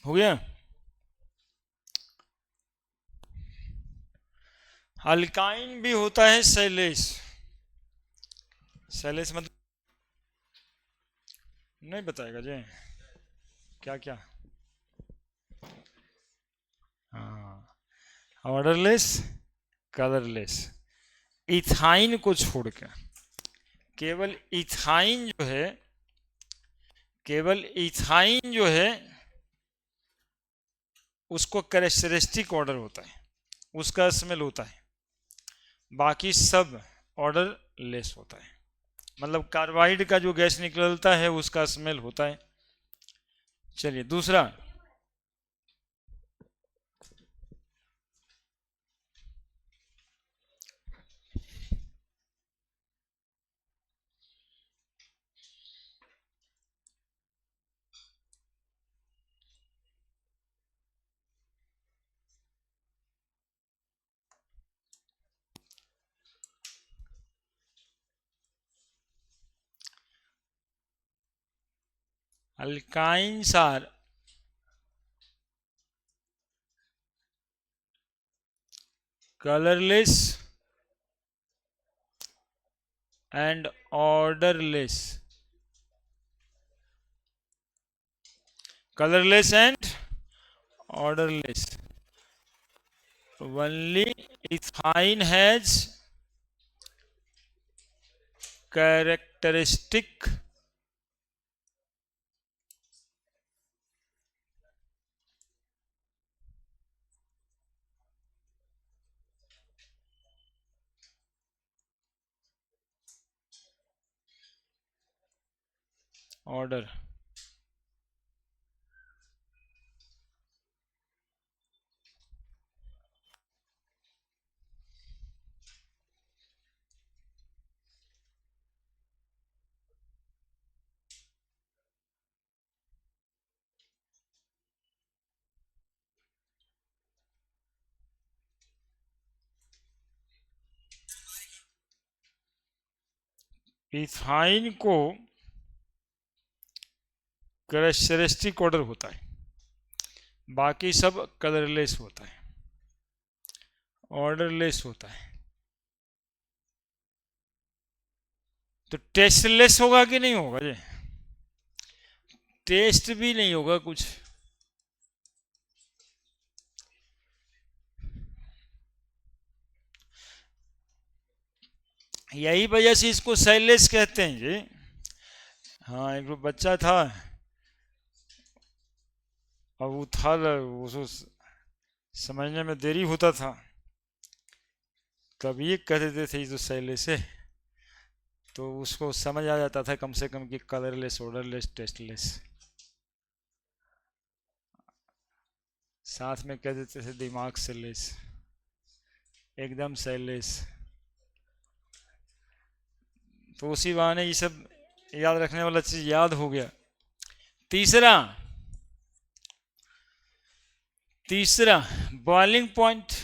S1: हो गया। अल्काइन भी होता है शैलेश। शैलेश मतलब नहीं बताएगा जी क्या क्या? हाँ, ऑर्डरलेस, कलरलेस। इथाइन को छोड़ के केवल इथाइन जो है, केवल इथाइन जो है उसको कैरेक्टरिस्टिक ऑर्डर होता है, उसका स्मेल होता है। बाकी सब ऑर्डर लेस होता है। मतलब कार्बाइड का जो गैस निकलता है उसका स्मेल होता है। चलिए दूसरा, alkynes are colorless and orderless. Colorless and orderless. Only ethine has characteristic order. Ethyne को कैरेक्टरिस्टिक ऑर्डर होता है, बाकी सब कलरलेस होता है, ऑर्डरलेस होता है। तो टेस्टलेस होगा कि नहीं होगा जी? टेस्ट भी नहीं होगा कुछ। यही वजह से इसको शैलेश कहते हैं जी। हाँ, एक बच्चा था, अब वो था, उसको समझने में देरी होता था, तब ये कहते थे ये तो शैलेश है। तो उसको समझ आ जाता था कम से कम कि कलरलेस, ओडरलेस, टेस्टलेस। साथ में कह देते थे दिमाग से लेस, एकदम से लेस। तो उसी बहाने ये सब याद रखने वाला चीज याद हो गया। तीसरा, तीसरा बॉइलिंग पॉइंट।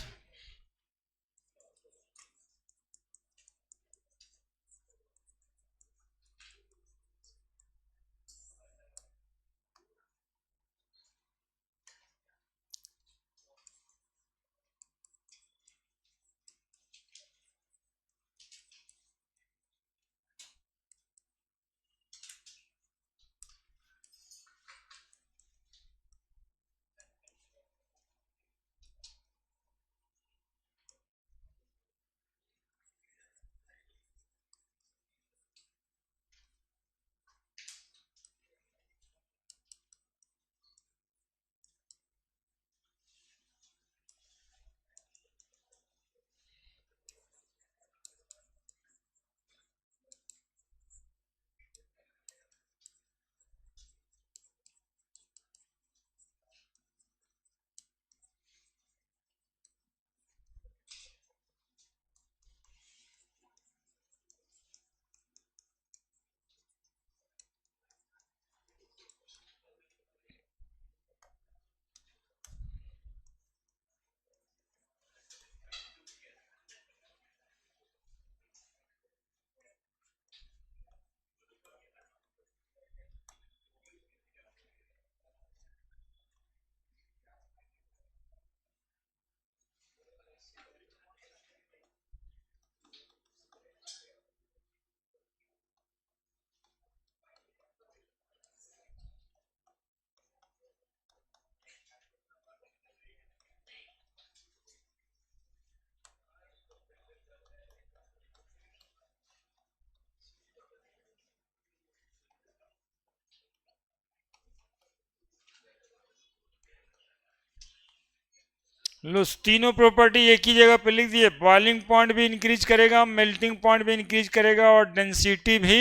S1: लो, तीनों प्रॉपर्टी एक ही जगह पे लिख दिए। बॉइलिंग पॉइंट भी इंक्रीज करेगा, मेल्टिंग पॉइंट भी इंक्रीज करेगा, और डेंसिटी भी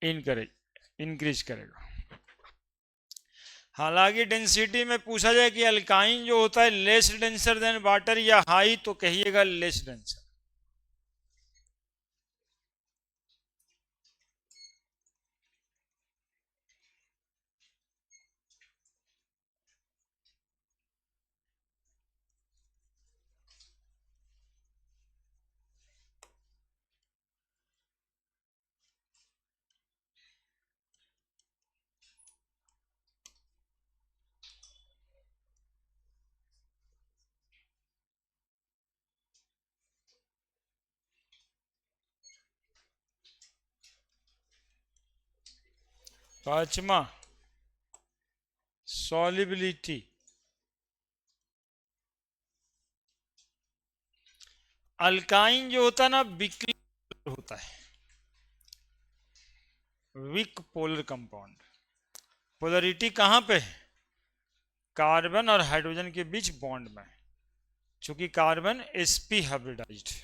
S1: इंक्रीज करेगा। हालांकि डेंसिटी में पूछा जाए कि अल्काइन जो होता है लेस डेंसर देन वाटर या हाई, तो कहिएगा लेस डेंसर। पांचवा, सॉल्युबिलिटी। अल्काइन जो होता है ना वीक होता है, वीक पोलर कंपाउंड। पोलरिटी कहां पे है? कार्बन और हाइड्रोजन के बीच बॉन्ड में, चूंकि carbon sp hybridized.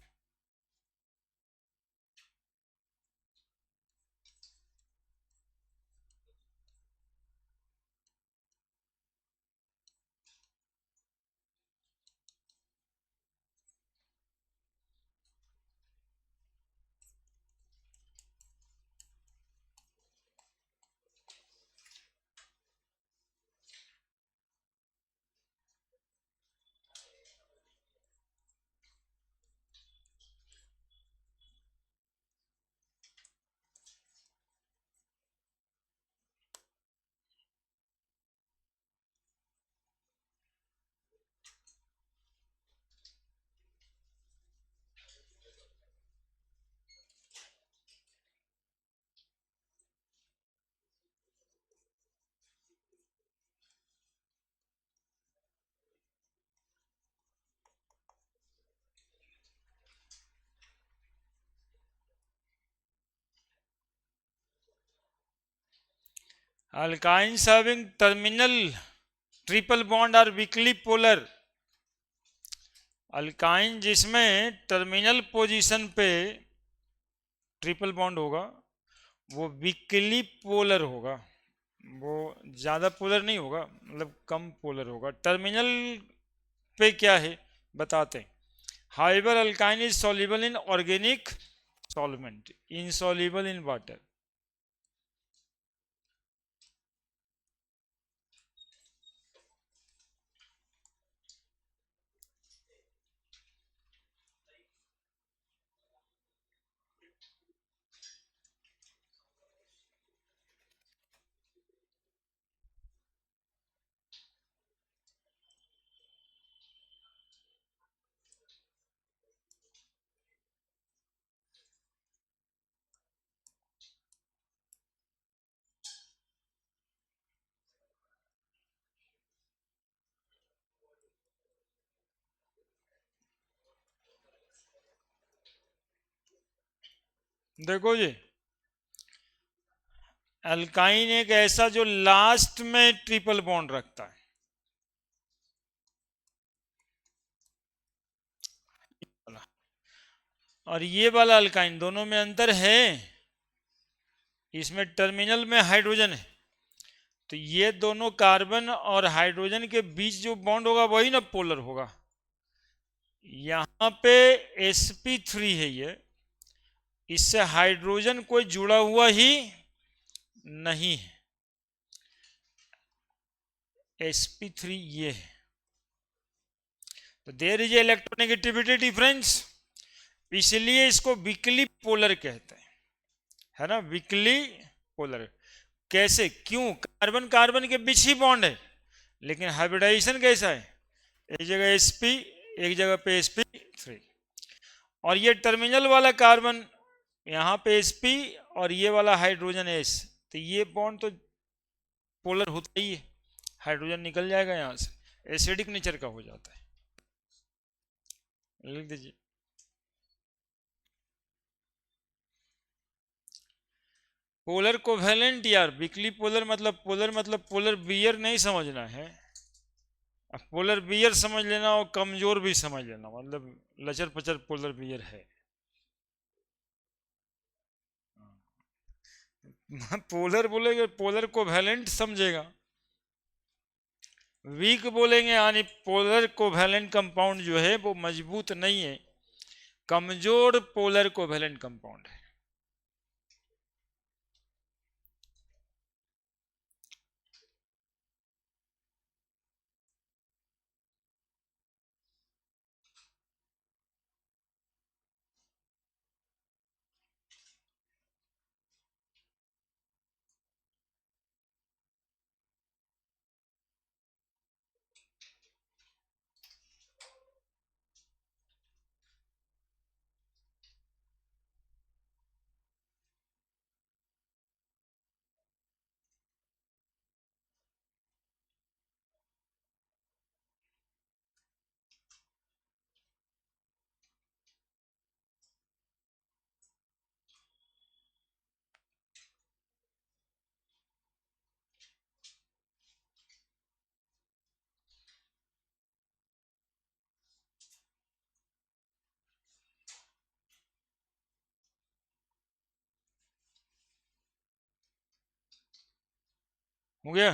S1: Alkynes having terminal triple bond और वीकली पोलर। अल्काइन जिसमें टर्मिनल पोजीशन पे ट्रिपल बॉन्ड होगा वो वीकली पोलर होगा, वो ज़्यादा पोलर नहीं होगा, मतलब कम पोलर होगा। टर्मिनल पे क्या है बताते हैं। Haber alkyne is soluble in organic solvent, insoluble in water. देखो जी, अल्काइन एक ऐसा जो लास्ट में ट्रिपल बॉन्ड रखता है, और ये वाला अल्काइन, दोनों में अंतर है। इसमें टर्मिनल में हाइड्रोजन है, तो ये दोनों कार्बन और हाइड्रोजन के बीच जो बॉन्ड होगा वही ना पोलर होगा। यहां पे sp3 है, ये इससे हाइड्रोजन कोई जुड़ा हुआ ही नहीं है, sp3 ये है। तो देयर इज इलेक्ट्रोनेगेटिविटी डिफरेंस, इसलिए इसको वीकली पोलर कहते हैं, है ना, वीकली पोलर। कैसे, क्यों? कार्बन कार्बन के बीच ही बॉन्ड है, लेकिन हाइब्रिडाइजेशन कैसा है, एक जगह sp, एक जगह पे sp3, और ये टर्मिनल वाला कार्बन यहाँ पे sp और ये वाला हाइड्रोजन s, तो ये बॉन्ड तो पोलर होता ही है, हाइड्रोजन निकल जाएगा यहाँ से, एसिडिक नेचर का हो जाता है। लिख दीजिए। पोलर कोवेलेंट यार, वीकली पोलर मतलब पोलर बियर नहीं समझना है। अब पोलर बियर समझ लेना और कमजोर भी समझ लेना, मतलब लचर पचर पोलर बियर है। पोलर बोलेंगे, पोलर कोवेलेंट समझेगा। वीक बोलेंगे यानी पोलर कोवेलेंट कंपाउंड जो है वो मजबूत नहीं है, कमजोर पोलर कोवेलेंट कंपाउंड है। हो गया?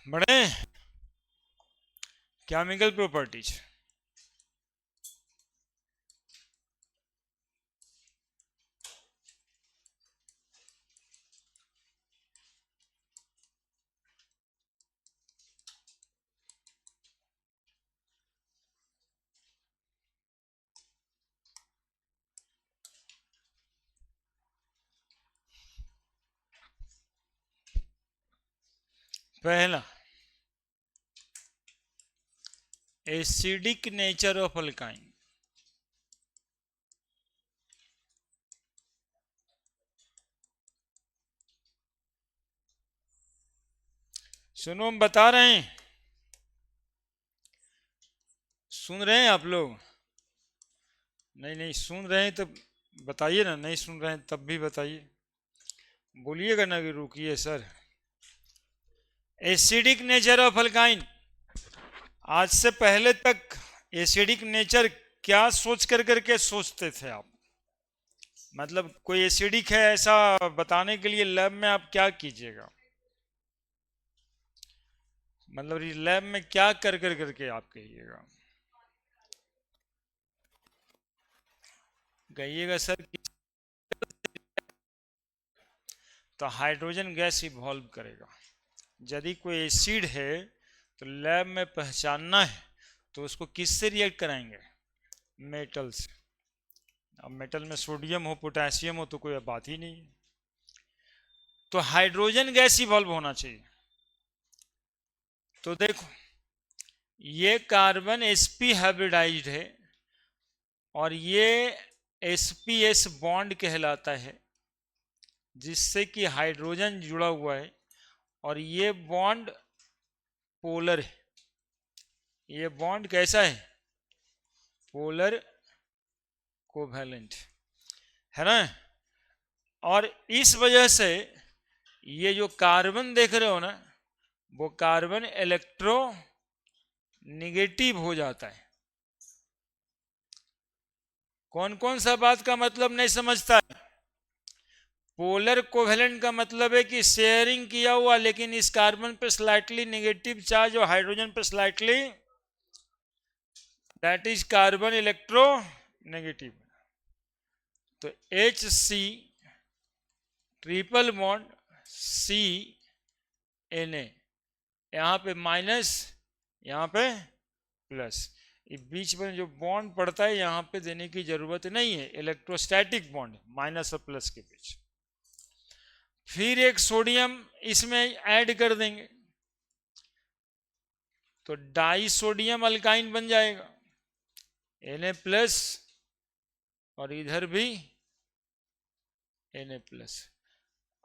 S1: बड़े केमिकल प्रॉपर्टीज, पहला एसिडिक नेचर ऑफ अल्काइन। सुनो, हम बता रहे हैं, सुन रहे हैं आप लोग? नहीं नहीं सुन रहे हैं तो बताइए ना, नहीं सुन रहे हैं तब भी बताइए, बोलिएगा ना कि रुकिए sir. Acidic nature of alkyne, आज से पहले तक एसिडिक नेचर क्या सोच कर करके सोचते थे आप? मतलब कोई एसिडिक है ऐसा बताने के लिए लैब में आप क्या कीजिएगा, मतलब लैब में क्या कर कर करके आप कहिएगा, कहिएगा सर तो हाइड्रोजन गैस इवॉल्व करेगा। यदि कोई एसिड है तो लैब में पहचानना है तो उसको किससे रिएक्ट कराएंगे, मेटल से। अब मेटल में सोडियम हो पोटेशियम हो तो कोई बात ही नहीं है। तो हाइड्रोजन गैस इवॉल्व होना चाहिए। तो देखो ये कार्बन sp हाइब्रिडाइज्ड है और ये sps बॉन्ड कहलाता है जिससे कि हाइड्रोजन जुड़ा हुआ है और ये बॉन्ड पोलर है। ये बॉन्ड कैसा है, पोलर कोवैलेंट है ना। और इस वजह से ये जो कार्बन देख रहे हो ना वो कार्बन इलेक्ट्रो निगेटिव हो जाता है। कौन कौन सा बात का मतलब नहीं समझता है, पोलर कोवेलेंट का मतलब है कि शेयरिंग किया हुआ लेकिन इस कार्बन पे स्लाइटली नेगेटिव चार्ज और हाइड्रोजन पे slightly, that is carbon electro negative. तो HC ट्रिपल बॉन्ड CNA, यहाँ पे माइनस यहाँ पे प्लस, बीच में जो बॉन्ड पड़ता है यहाँ पे देने की जरूरत नहीं है, इलेक्ट्रोस्टैटिक बॉन्ड माइनस और प्लस के बीच। फिर एक सोडियम इसमें ऐड कर देंगे तो डाई सोडियम अल्काइन बन जाएगा Na प्लस और इधर भी Na प्लस,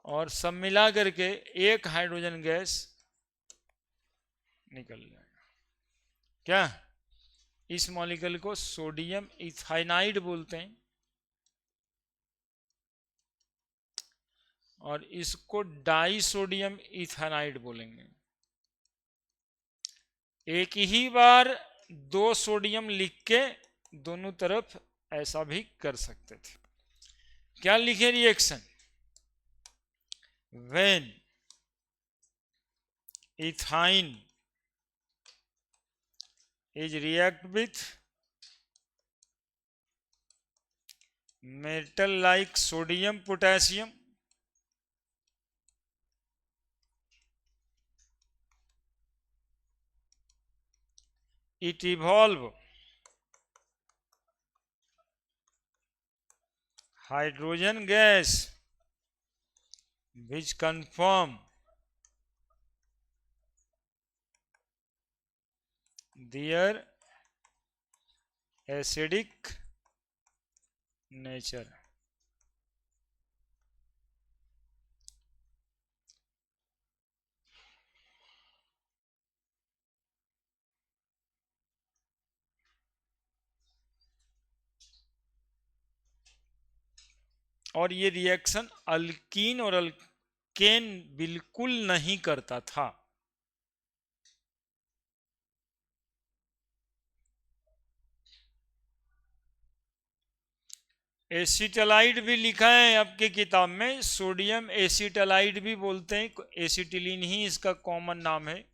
S1: और सब मिला करके एक हाइड्रोजन गैस निकल जाएगा। क्या इस मॉलिक्यूल को सोडियम इथाइनाइड बोलते हैं और इसको डाई सोडियम इथाइनाइड बोलेंगे। एक ही बार दो सोडियम लिख के दोनों तरफ ऐसा भी कर सकते थे। क्या लिखे reaction, when ethyne is react with metal like sodium potassium it evolve hydrogen gas which confirm their acidic nature। और ये रिएक्शन अल्कीन और अल्केन बिल्कुल नहीं करता था। एसिटलाइड भी लिखा है आपके किताब में, सोडियम एसिटलाइड भी बोलते हैं, एसिटिलीन ही इसका कॉमन नाम है।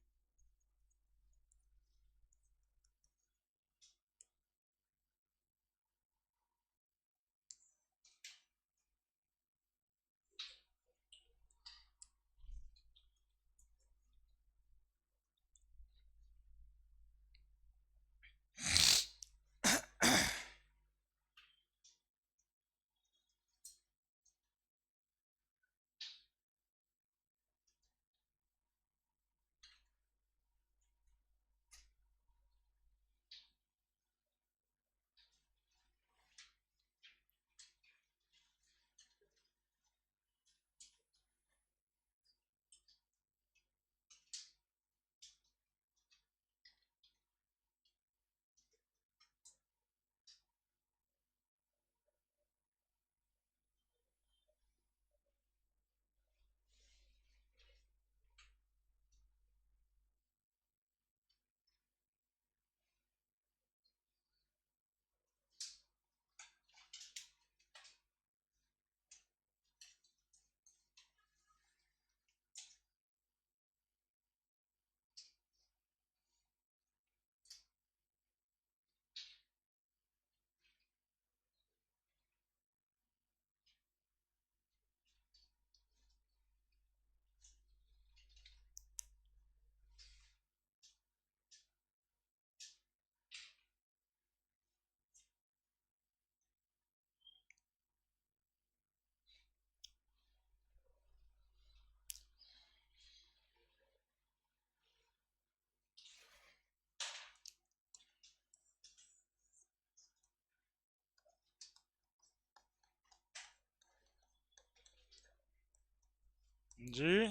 S1: जी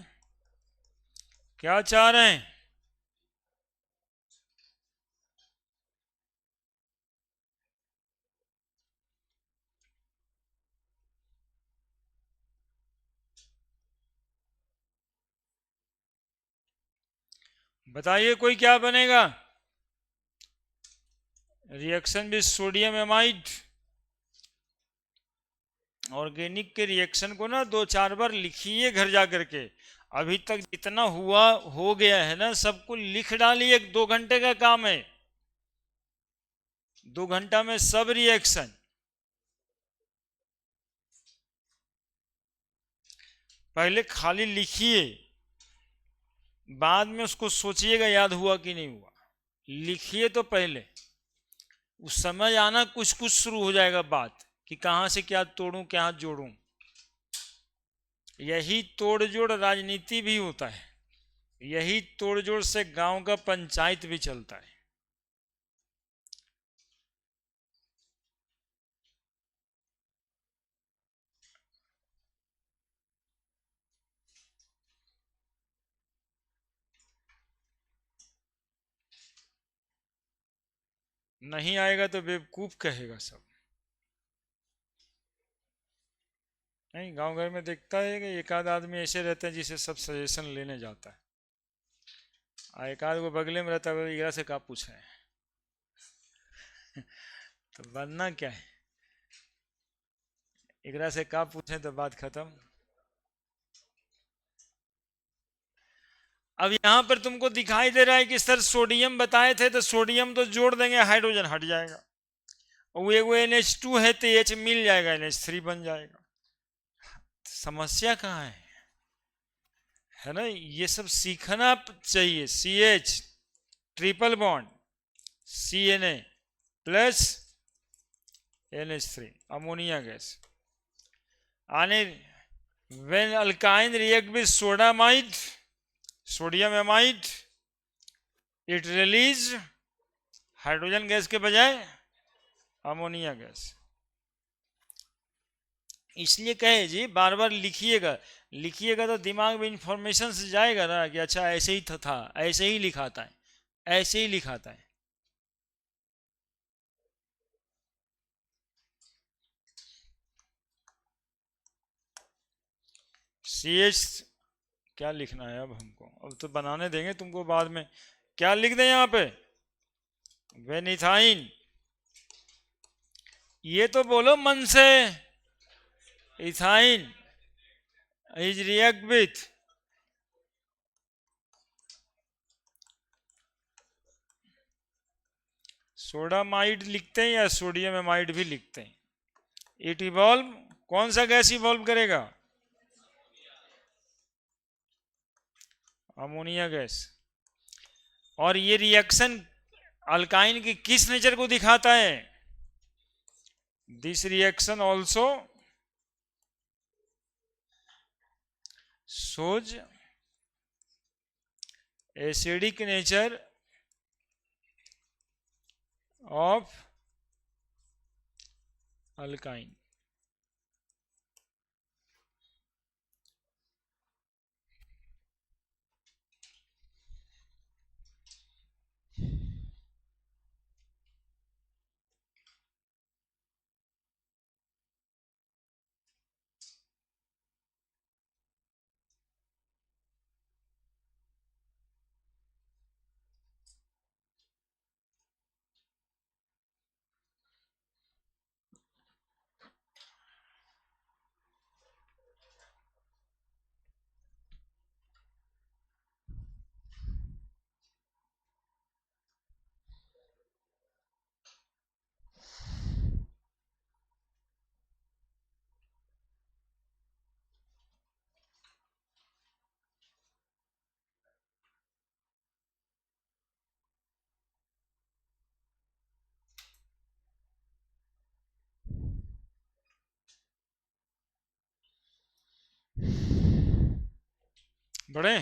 S1: क्या चाह रहे हैं? बताइए कोई क्या बनेगा? Reaction with sodium amide. Organic के रिएक्शन को ना 2-4 बार लिखिए घर जा करके। अभी तक जितना हुआ हो गया है ना, सबको लिख डालिए। 2 घंटे का काम है, 2 घंटा में सब रिएक्शन। पहले खाली लिखिए, बाद में उसको सोचिएगा याद हुआ कि नहीं हुआ। लिखिए तो पहले, उस समझ आना कुछ कुछ शुरू हो जाएगा बात, कि कहां से क्या तोड़ूं क्या जोड़ूं। यही तोड़ जोड़ राजनीति भी होता है, यही तोड़ जोड़ से गांव का पंचायत भी चलता है। नहीं आएगा तो बेवकूफ कहेगा सब। नहीं, गांव घर में देखता है कि एक आध आदमी ऐसे रहते हैं जिसे सब सजेशन लेने जाता है, और एक आध को बगले में रहता है, इधर से क्या पूछे। तो बनना क्या है, इधर से क्या पूछे तो बात खत्म। अब यहां पर तुमको दिखाई दे रहा है कि सर सोडियम बताए थे, तो सोडियम तो जोड़ देंगे, हाइड्रोजन हट जाएगा। और वो NH2 है तो H मिल जाएगा, NH3 बन जाएगा। समस्या कहाँ है ना? ये सब सीखना चाहिए। CH triple bond CNA plus NH3 ammonia gas आने। when alkyne react with sodamide sodium amide, it release hydrogen gas के बजाय अमोनिया गैस। इसलिए कहे जी बार बार लिखिएगा, लिखिएगा तो दिमाग में इंफॉर्मेशन से जाएगा ना कि अच्छा ऐसे ही था, ऐसे ही लिखाता है, ऐसे ही लिखाता है। CH क्या लिखना है अब हमको? अब तो बनाने देंगे तुमको बाद में। क्या लिख दें यहाँ पे? वेनिथाइन। ये तो बोलो मन से, ethyne is react with sodamide लिखते हैं या सोडियम एमाइड भी लिखते हैं। इट इवॉल्व, कौन सा गैस इवॉल्व करेगा? Ammonia gas. और ये रिएक्शन अल्काइन की किस नेचर को दिखाता है? This reaction also shows acidic nature of alkyne। बड़े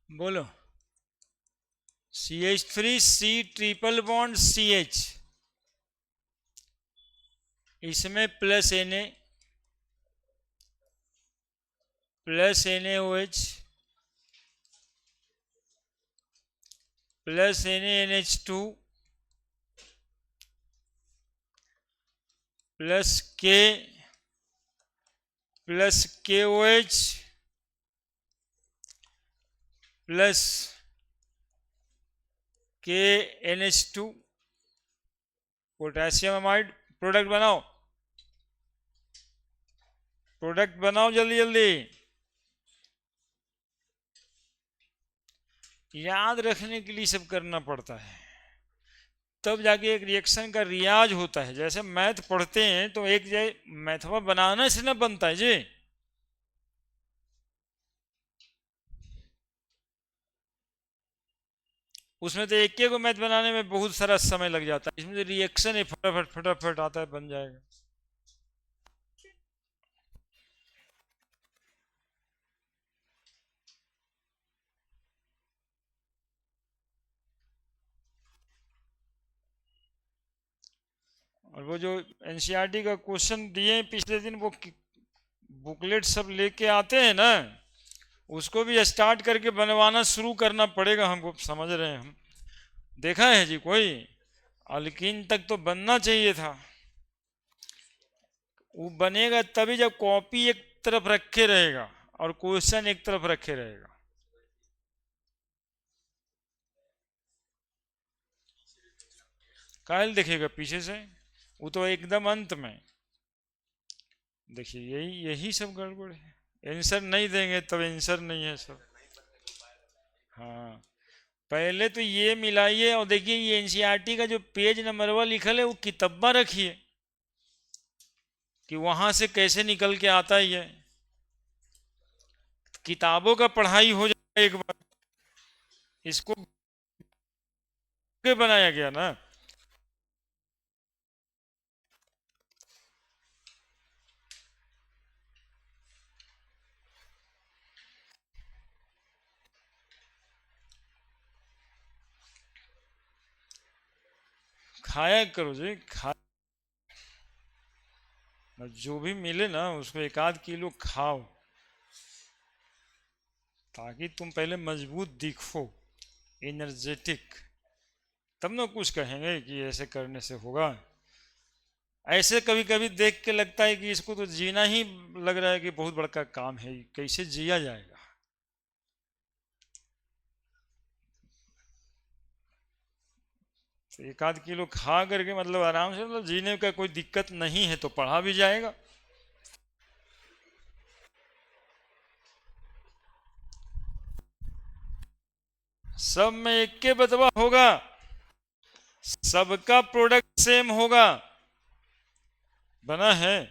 S1: बोलो। CH3 C triple bond CH, इसमें plus Na, plus NaOH plus NaNH2 plus K plus KOH plus KNH2 potassium amide. Product बनाओ, product बनाओ जल्दी जल्दी। याद रखने के लिए सब करना पड़ता है, तब जाके एक रिएक्शन का रियाज होता है। जैसे मैथ पढ़ते हैं तो एक मैथवा बनाने से ना बनता है जी, उसमें तो एक को मैथ बनाने में बहुत सारा समय लग जाता है। इसमें तो रिएक्शन है, फटाफट फटाफट आता है, बन जाएगा। और वो जो एनसीईआरटी का क्वेश्चन दिए पिछले दिन, वो बुकलेट सब लेके आते हैं ना, उसको भी स्टार्ट करके बनवाना शुरू करना पड़ेगा हमको, समझ रहे हैं हम। देखा है जी कोई? अल्कीन तक तो बनना चाहिए था, वो बनेगा तभी जब कॉपी एक तरफ रखे रहेगा और क्वेश्चन एक तरफ रखे रहेगा। कायल देखेगा पीछे से, वो तो एकदम अंत में। देखिए यही यही सब गड़बड़ है। आंसर नहीं देंगे तब आंसर नहीं है सब। हाँ, पहले तो ये मिलाइए और देखिए ये एनसीईआरटी का जो पेज नंबरवा लिखल है वो किताबा रखिए कि वहां से कैसे निकल के आता है। ये किताबों का पढ़ाई हो जाए एक बार, इसको के बनाया गया ना। खाया करो जी, जो भी मिले ना उसको एक आध किलो खाओ, ताकि तुम पहले मजबूत दिखो, एनर्जेटिक, तब ना कुछ कहेंगे कि ऐसे करने से होगा। ऐसे कभी कभी देख के लगता है कि इसको तो जीना ही लग रहा है कि बहुत बड़ा काम है, कैसे जिया जाएगा। तो एक आध किलो खा करके मतलब आराम से, मतलब जीने का कोई दिक्कत नहीं है, तो पढ़ा भी जाएगा। सब में एक के बदवा होगा, सबका प्रोडक्ट सेम होगा, बना है।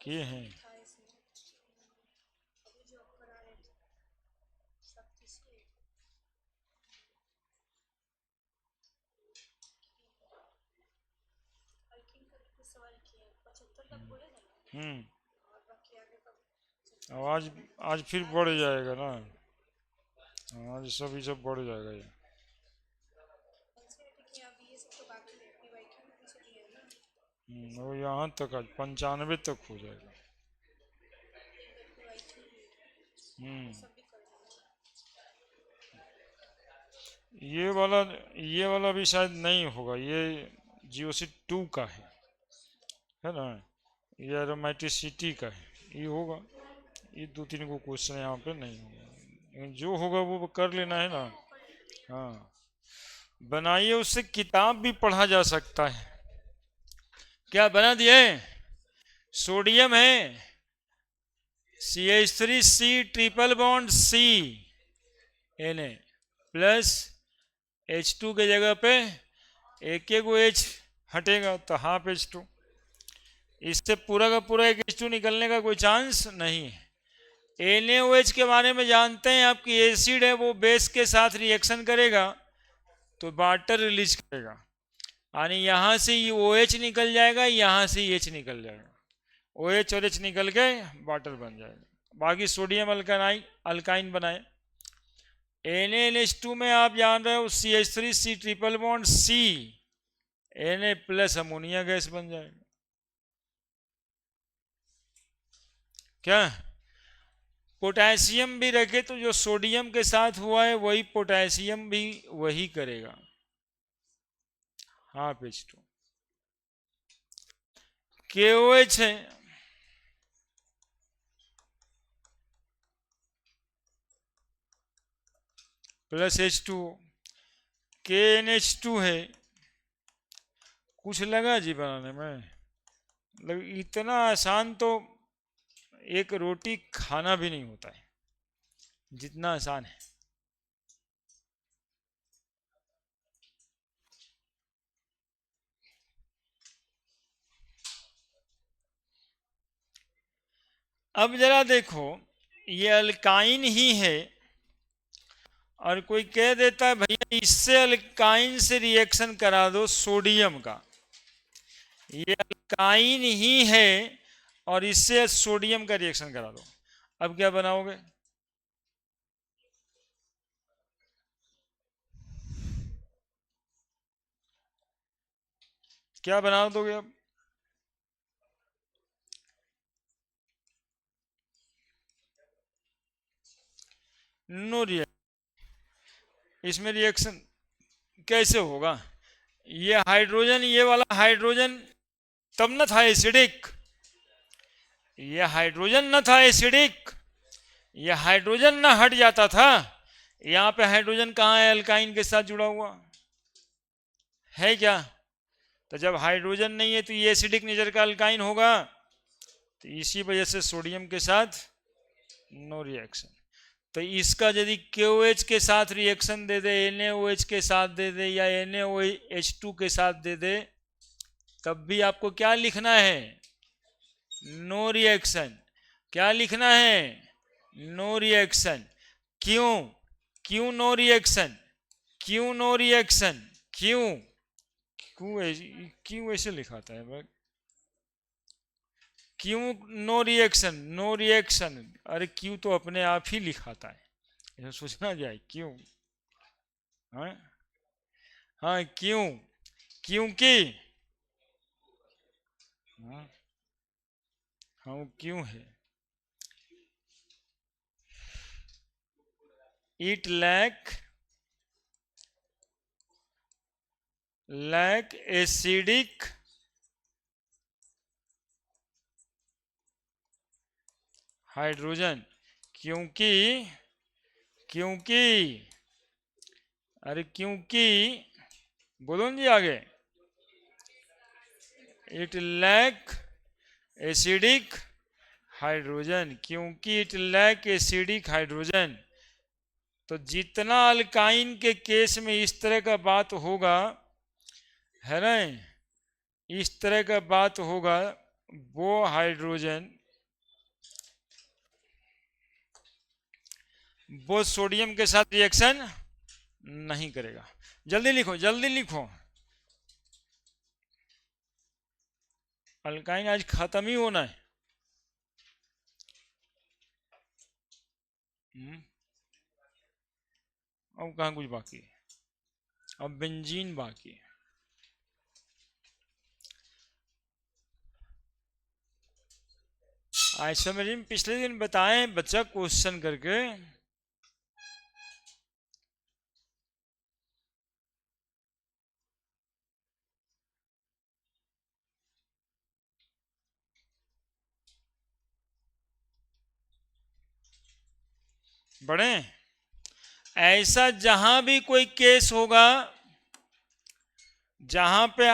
S1: के हैं आज आज फिर बढ़ जाएगा ना, आज सब ये सब बढ़ जाएगा ये। वो यहाँ तक आज 95 तक हो जाएगा। ये वाला भी शायद नहीं होगा, ये GOC2 का है ना, ये एरोमेटिसिटी का है, ये होगा। ये दो तीन को क्वेश्चन यहाँ पे नहीं होगा, जो होगा वो कर लेना है ना। हाँ, बनाइए, उससे किताब भी पढ़ा जा सकता है। क्या बना दिए? सोडियम है CH3C triple bond C Na plus H2 के जगह पे एक H हटेगा तो हाफ H2। इससे पूरा का पूरा एक H2 निकलने का कोई चांस नहीं है। NaOH के बारे में जानते हैं, आपकी एसिड है वो बेस के साथ रिएक्शन करेगा तो वाटर रिलीज करेगा, यानी यहाँ से ये OH निकल जाएगा, यहाँ से H निकल जाएगा, OH और H निकल के वाटर बन जाएगा। बाकी सोडियम अल्काइन बनाए। NaNH2 में आप जान रहे हो CH3C triple bond C Na plus ammonia gas बन जाएगा। क्या पोटेशियम भी रखे तो जो सोडियम के साथ हुआ है वही पोटेशियम भी वही करेगा, हाफ H2। KOH है प्लस H2, KNH2 है। कुछ लगा जी बनाने में? मतलब इतना आसान तो एक रोटी खाना भी नहीं होता है जितना आसान है। अब जरा देखो, ये अल्काइन ही है और कोई कह देता है भैया इससे अल्काइन से रिएक्शन करा दो सोडियम का। ये अल्काइन ही है और इससे सोडियम का रिएक्शन करा दो। अब क्या बनाओगे? क्या बना दोगे अब? No reaction. इसमें रिएक्शन कैसे होगा? ये हाइड्रोजन, ये वाला हाइड्रोजन तब न था एसिडिक, ये हाइड्रोजन न था एसिडिक, ये हाइड्रोजन ना हट जाता था। यहाँ पे हाइड्रोजन कहाँ है? अल्काइन के साथ जुड़ा हुआ है क्या? तो जब हाइड्रोजन नहीं है तो ये एसिडिक नेचर का अल्काइन होगा, तो इसी वजह से सोडियम के साथ नो रिएक्शन। तो इसका यदि KOH के साथ रिएक्शन दे दे, NaOH के साथ दे दे या NaOH2 के साथ दे दे, तब भी आपको क्या लिखना है? No reaction. क्या लिखना है? No reaction. क्यों? क्यों नो रिएक्शन? क्यों नो रिएक्शन? क्यों? क्यों ऐसे लिखा था है? क्यों नो रिएक्शन? नो रिएक्शन, अरे क्यों तो अपने आप ही लिखाता है, ऐसा सोचना जाए क्यों। हाँ हाँ क्यों? क्योंकि हाँ, हाँ क्यों है? It lack acidic hydrogen. क्योंकि क्योंकि अरे क्योंकि बोलो जी आगे। इट लैक एसिडिक हाइड्रोजन, क्योंकि इट लैक एसिडिक हाइड्रोजन। तो जितना अल्काइन के केस में इस तरह का बात होगा, है ना, इस तरह का बात होगा, वो हाइड्रोजन वो सोडियम के साथ रिएक्शन नहीं करेगा। जल्दी लिखो, जल्दी लिखो। अल्काइन आज खत्म ही होना है। अब कहाँ कुछ बाकी है? अब बेंजीन बाकी है। आइसोमेरिज्म पिछले दिन बताएं बच्चा क्वेश्चन करके। बढ़े। ऐसा जहां भी कोई केस होगा जहां पे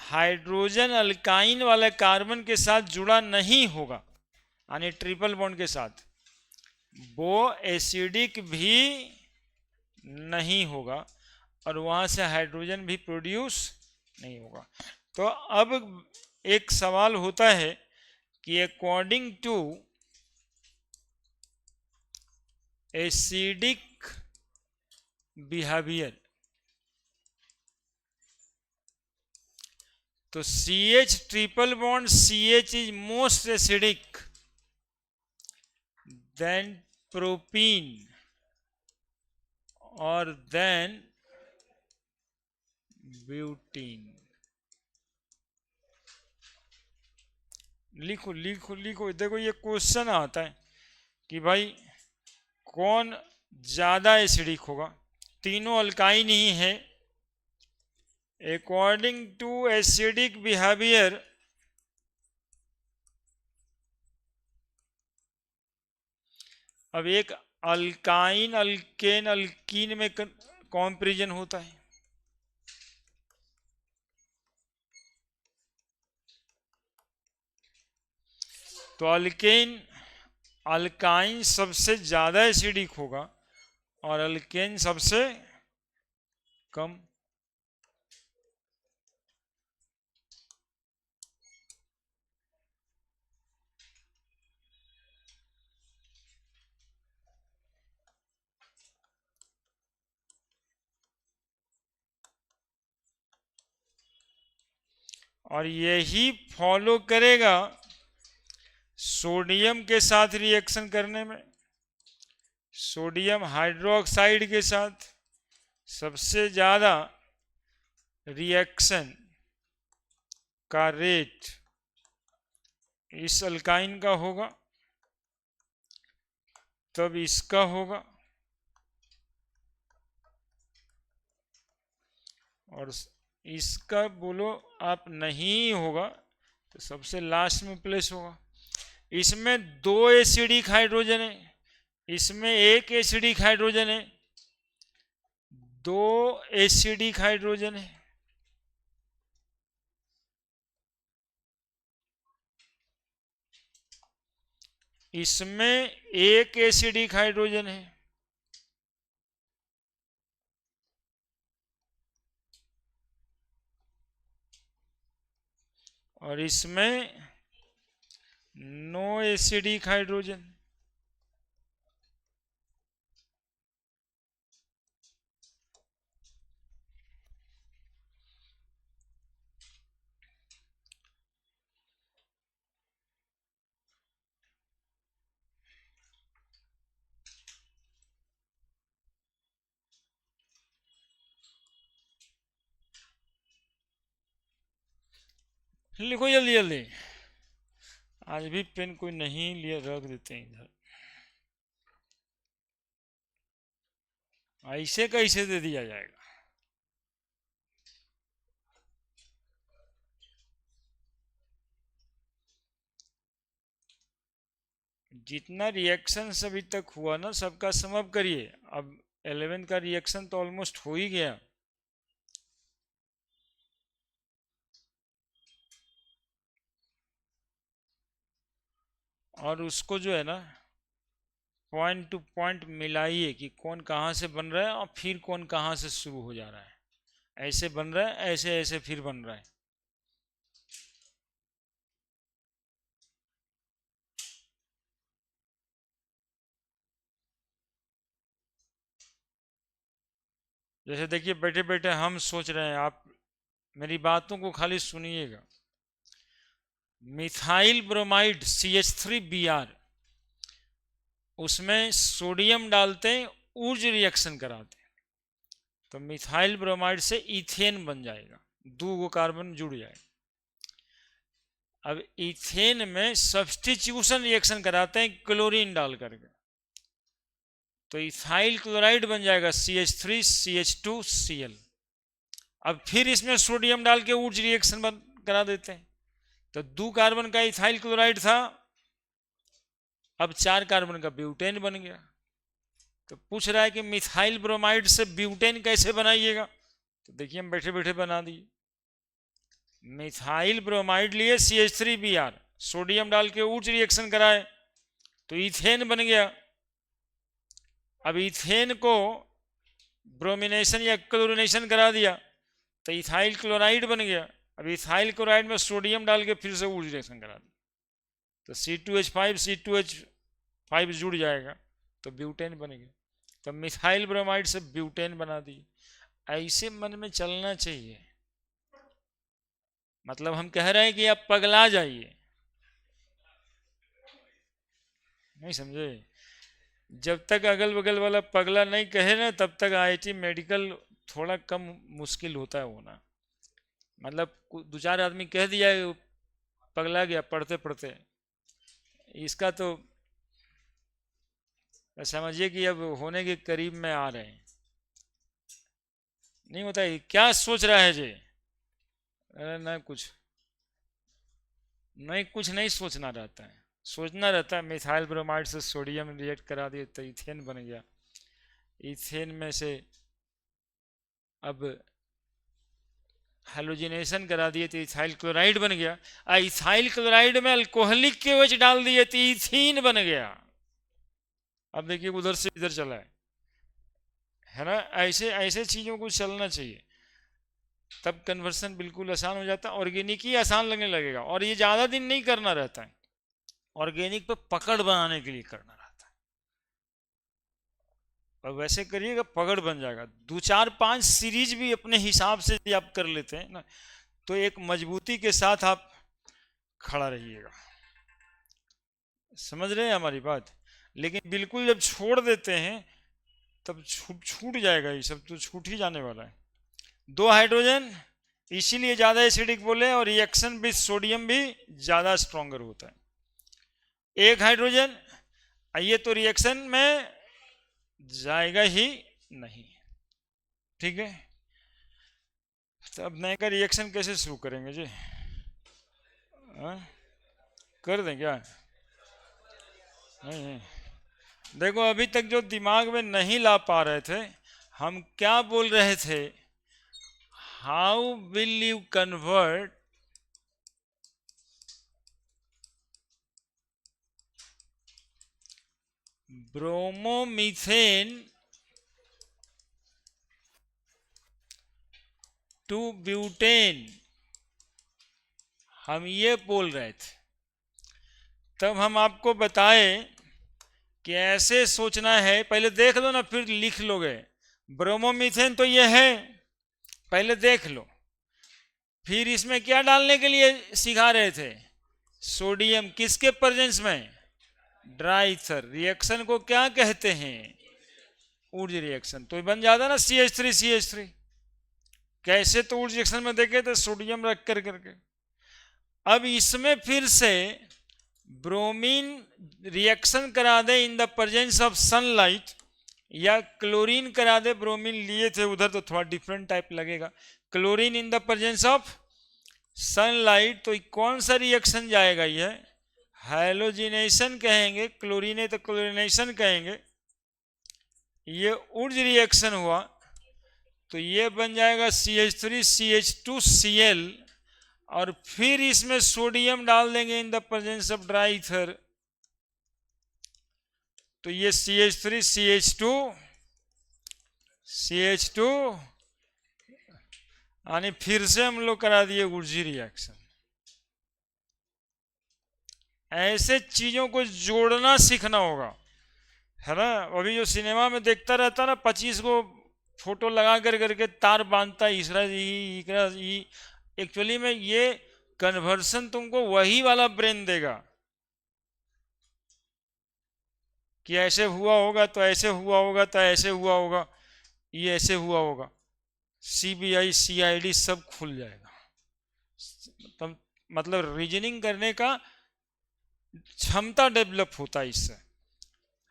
S1: हाइड्रोजन अल्काइन वाले कार्बन के साथ जुड़ा नहीं होगा, यानी ट्रिपल बॉन्ड के साथ, वो एसिडिक भी नहीं होगा और वहां से हाइड्रोजन भी प्रोड्यूस नहीं होगा। तो अब एक सवाल होता है कि अकॉर्डिंग टू एसिडिक बिहेवियर, तो CH triple bond CH is most acidic then propene और देन ब्यूटीन। लिखो लिखो लिखो, देखो ये क्वेश्चन आता है कि भाई कौन ज्यादा एसिडिक होगा, तीनों अल्काइन ही है। अकॉर्डिंग टू एसिडिक बिहेवियर, अब एक अल्काइन अल्केन अल्कीन में कंपैरिजन होता है। तो अल्केन अल्काइन सबसे ज्यादा एसिडिक होगा और अल्केन सबसे कम। और यही फॉलो करेगा सोडियम के साथ रिएक्शन करने में। सोडियम हाइड्रोक्साइड के साथ सबसे ज़्यादा रिएक्शन का रेट इस अल्काइन का होगा, तब इसका होगा, और इसका बोलो आप नहीं होगा तो सबसे लास्ट में प्लेस होगा। इसमें दो एसिडिक हाइड्रोजन है, इसमें एक एसिडिक हाइड्रोजन है, दो एसिडिक हाइड्रोजन है। इसमें एक एसिडिक हाइड्रोजन है, और इसमें नो एसिडिक हाइड्रोजन। लिखो जल्दी जल्दी, आज भी पेन कोई नहीं लिए, रख देते हैं इधर। ऐसे कैसे दे दिया जाएगा? जितना रिएक्शन अभी तक हुआ ना सबका सम अप करिए। अब 11 का रिएक्शन तो ऑलमोस्ट हो ही गया। और उसको जो है ना पॉइंट टू पॉइंट मिलाइए कि कौन कहाँ से बन रहा है और फिर कौन कहाँ से शुरू हो जा रहा है। ऐसे बन रहा है, ऐसे ऐसे फिर बन रहा है। जैसे देखिए बैठे बैठे हम सोच रहे हैं, आप मेरी बातों को खाली सुनिएगा। मिथाइल ब्रोमाइड CH3Br, उसमें सोडियम डालते हैं, ऊर्ज रिएक्शन कराते हैं, तो मिथाइल ब्रोमाइड से इथेन बन जाएगा, दो गो कार्बन जुड़ जाएगा। अब इथेन में सब्स्टिट्यूशन रिएक्शन कराते हैं क्लोरीन डाल करके, तो इथाइल क्लोराइड बन जाएगा CH3CH2Cl। अब फिर इसमें सोडियम डाल के ऊर्ज रिएक्शन करा देते हैं, तो दो कार्बन का इथाइल क्लोराइड था, अब 4 कार्बन का ब्यूटेन बन गया। तो पूछ रहा है कि मिथाइल ब्रोमाइड से ब्यूटेन कैसे बनाइएगा, तो देखिए हम बैठे बैठे बना दिए। मिथाइल ब्रोमाइड लिए CH3Br, सोडियम डाल के ऊर्ज रिएक्शन कराए तो इथेन बन गया। अब इथेन को ब्रोमिनेशन या क्लोरिनेशन करा दिया तो इथाइल क्लोराइड बन गया। अब इथाइल क्लोराइड में सोडियम डाल के फिर से ऊर्ज रिएक्शन करा दिया तो C2H5 जुड़ जाएगा तो ब्यूटेन बन गया। तो मिथाइल ब्रोमाइड से ब्यूटेन बना दिए। ऐसे मन में चलना चाहिए। मतलब हम कह रहे हैं कि आप पगला जाइए, नहीं समझे? जब तक अगल बगल वाला पगला नहीं कहे ना तब तक IIT मेडिकल थोड़ा कम मुश्किल होता है होना। मतलब दो चार आदमी कह दिया पगला गया पढ़ते पढ़ते। इसका तो समझिए कि अब होने के करीब में आ रहे हैं। नहीं होता है क्या सोच रहा है जी? अरे नहीं कुछ नहीं सोचना रहता है। सोचना रहता है मिथाइल ब्रोमाइड से सोडियम रिएक्ट करा दिए तो इथेन बन गया। इथेन में से अब हेलोजिनेशन करा दिए तो इथाइल क्लोराइड बन गया। इथाइल क्लोराइड में अल्कोहलिक के OH डाल दिए तो इथीन बन गया। अब देखिए उधर से इधर चला है ना। ऐसे ऐसे चीजों को चलना चाहिए, तब कन्वर्सन बिल्कुल आसान हो जाता है। ऑर्गेनिक ही आसान लगने लगेगा, और ये ज्यादा दिन नहीं करना रहता है। ऑर्गेनिक पे पकड़ बनाने के लिए करना रहता है, और वैसे करिएगा पकड़ बन जाएगा। 2 4 5 सीरीज भी अपने हिसाब से यदि आप कर लेते हैं ना, तो एक मजबूती के साथ आप खड़ा रहिएगा। समझ रहे हैं हमारी बात? लेकिन बिल्कुल जब छोड़ देते हैं तब छूट जाएगा, ये सब तो छूट ही जाने वाला है। 2 हाइड्रोजन इसीलिए ज्यादा एसिडिक बोले, और रिएक्शन विद सोडियम भी ज्यादा स्ट्रॉन्गर होता है। 1 हाइड्रोजन ये तो रिएक्शन में जाएगा ही नहीं, ठीक है। तो अब नए का रिएक्शन कैसे शुरू करेंगे जी? कर दें क्या? नहीं, देखो अभी तक जो दिमाग में नहीं ला पा रहे थे, हम क्या बोल रहे थे, how will you convert bromomethane to butane, हम ये बोल रहे थे। तब हम आपको बताए कि ऐसे सोचना है, पहले देख लो ना फिर लिख लोगे। ब्रोमोमीथेन तो ये है, पहले देख लो। फिर इसमें क्या डालने के लिए सिखा रहे थे? सोडियम, किसके प्रेजेंस में? Dry ether. रिएक्शन को क्या कहते हैं? Wurtz reaction. तो बन जाता ना CH3CH3। कैसे? तो ऊर्ज रिएक्शन में देखे थे सोडियम रख करके। अब इसमें फिर से ब्रोमीन रिएक्शन करा दे in the presence of sunlight, या क्लोरीन करा दे। ब्रोमीन लिए थे उधर तो थोड़ा डिफरेंट टाइप लगेगा। Chlorine in the presence of sunlight, तो कौन सा रिएक्शन जाएगा? ये हैलोजिनेशन कहेंगे, क्लोरीने तो क्लोरिनेशन कहेंगे। ये ऊर्ज रिएक्शन हुआ तो ये बन जाएगा CH3CH2Cl, और फिर इसमें सोडियम डाल देंगे इन the presence of dry ether, तो ये CH3CH2 यानी फिर से हम लोग करा दिए ऊर्जी रिएक्शन। ऐसे चीजों को जोड़ना सीखना होगा, है ना। अभी जो सिनेमा में देखता रहता ना, 25 को फोटो लगा करके तार बांधता है, एक्चुअली में ये कन्वर्सन तुमको वही वाला ब्रेन देगा कि ऐसे हुआ होगा तो ऐसे हुआ होगा तो ऐसे हुआ होगा, ये ऐसे हुआ होगा। CBI CID सब खुल जाएगा। मतलब रीजनिंग करने का क्षमता डेवलप होता है इससे,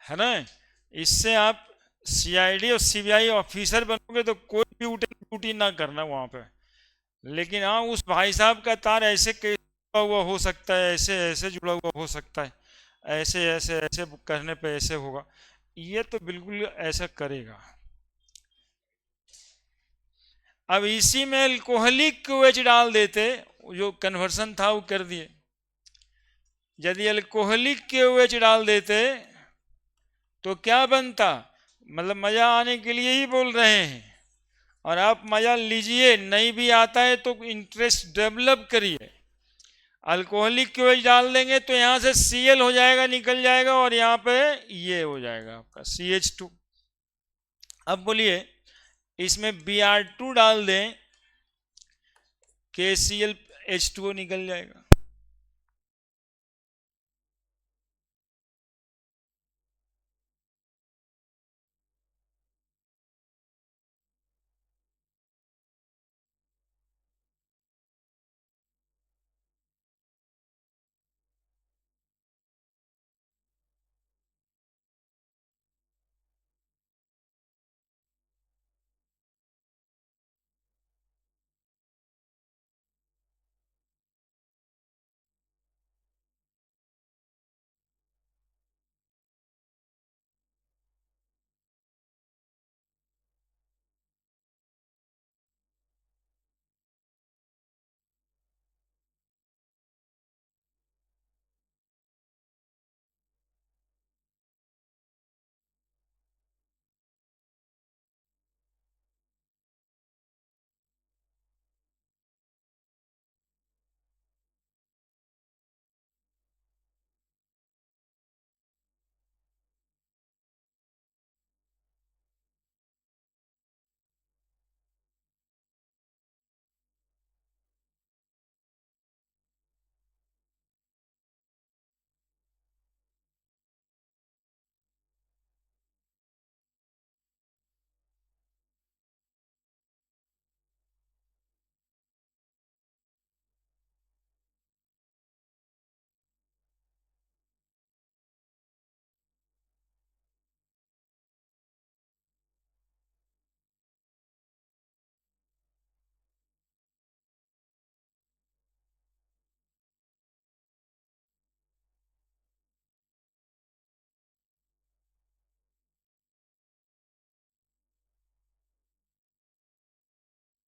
S1: है ना। इससे आप CID और CBI ऑफिसर बनोगे तो कोई भी ड्यूटी ना करना वहां पे। लेकिन हाँ, उस भाई साहब का तार ऐसे कैसे जुड़ा हुआ हो सकता है, ऐसे ऐसे जुड़ा हुआ हो सकता है, ऐसे ऐसे ऐसे करने पे ऐसे होगा, ये तो बिल्कुल ऐसा करेगा। अब इसी में अल्कोहलिक OH डाल देते, जो कन्वर्सन था वो कर दिए। यदि अल्कोहलिक के OH डाल देते तो क्या बनता? मतलब मजा आने के लिए ही बोल रहे हैं, और आप मजा लीजिए। नहीं भी आता है तो इंटरेस्ट डेवलप करिए। अल्कोहलिक के OH डाल देंगे तो यहां से Cl हो जाएगा, निकल जाएगा, और यहाँ पे ये हो जाएगा आपका CH2। अब बोलिए इसमें Br2 डाल दें, KClH2O निकल जाएगा।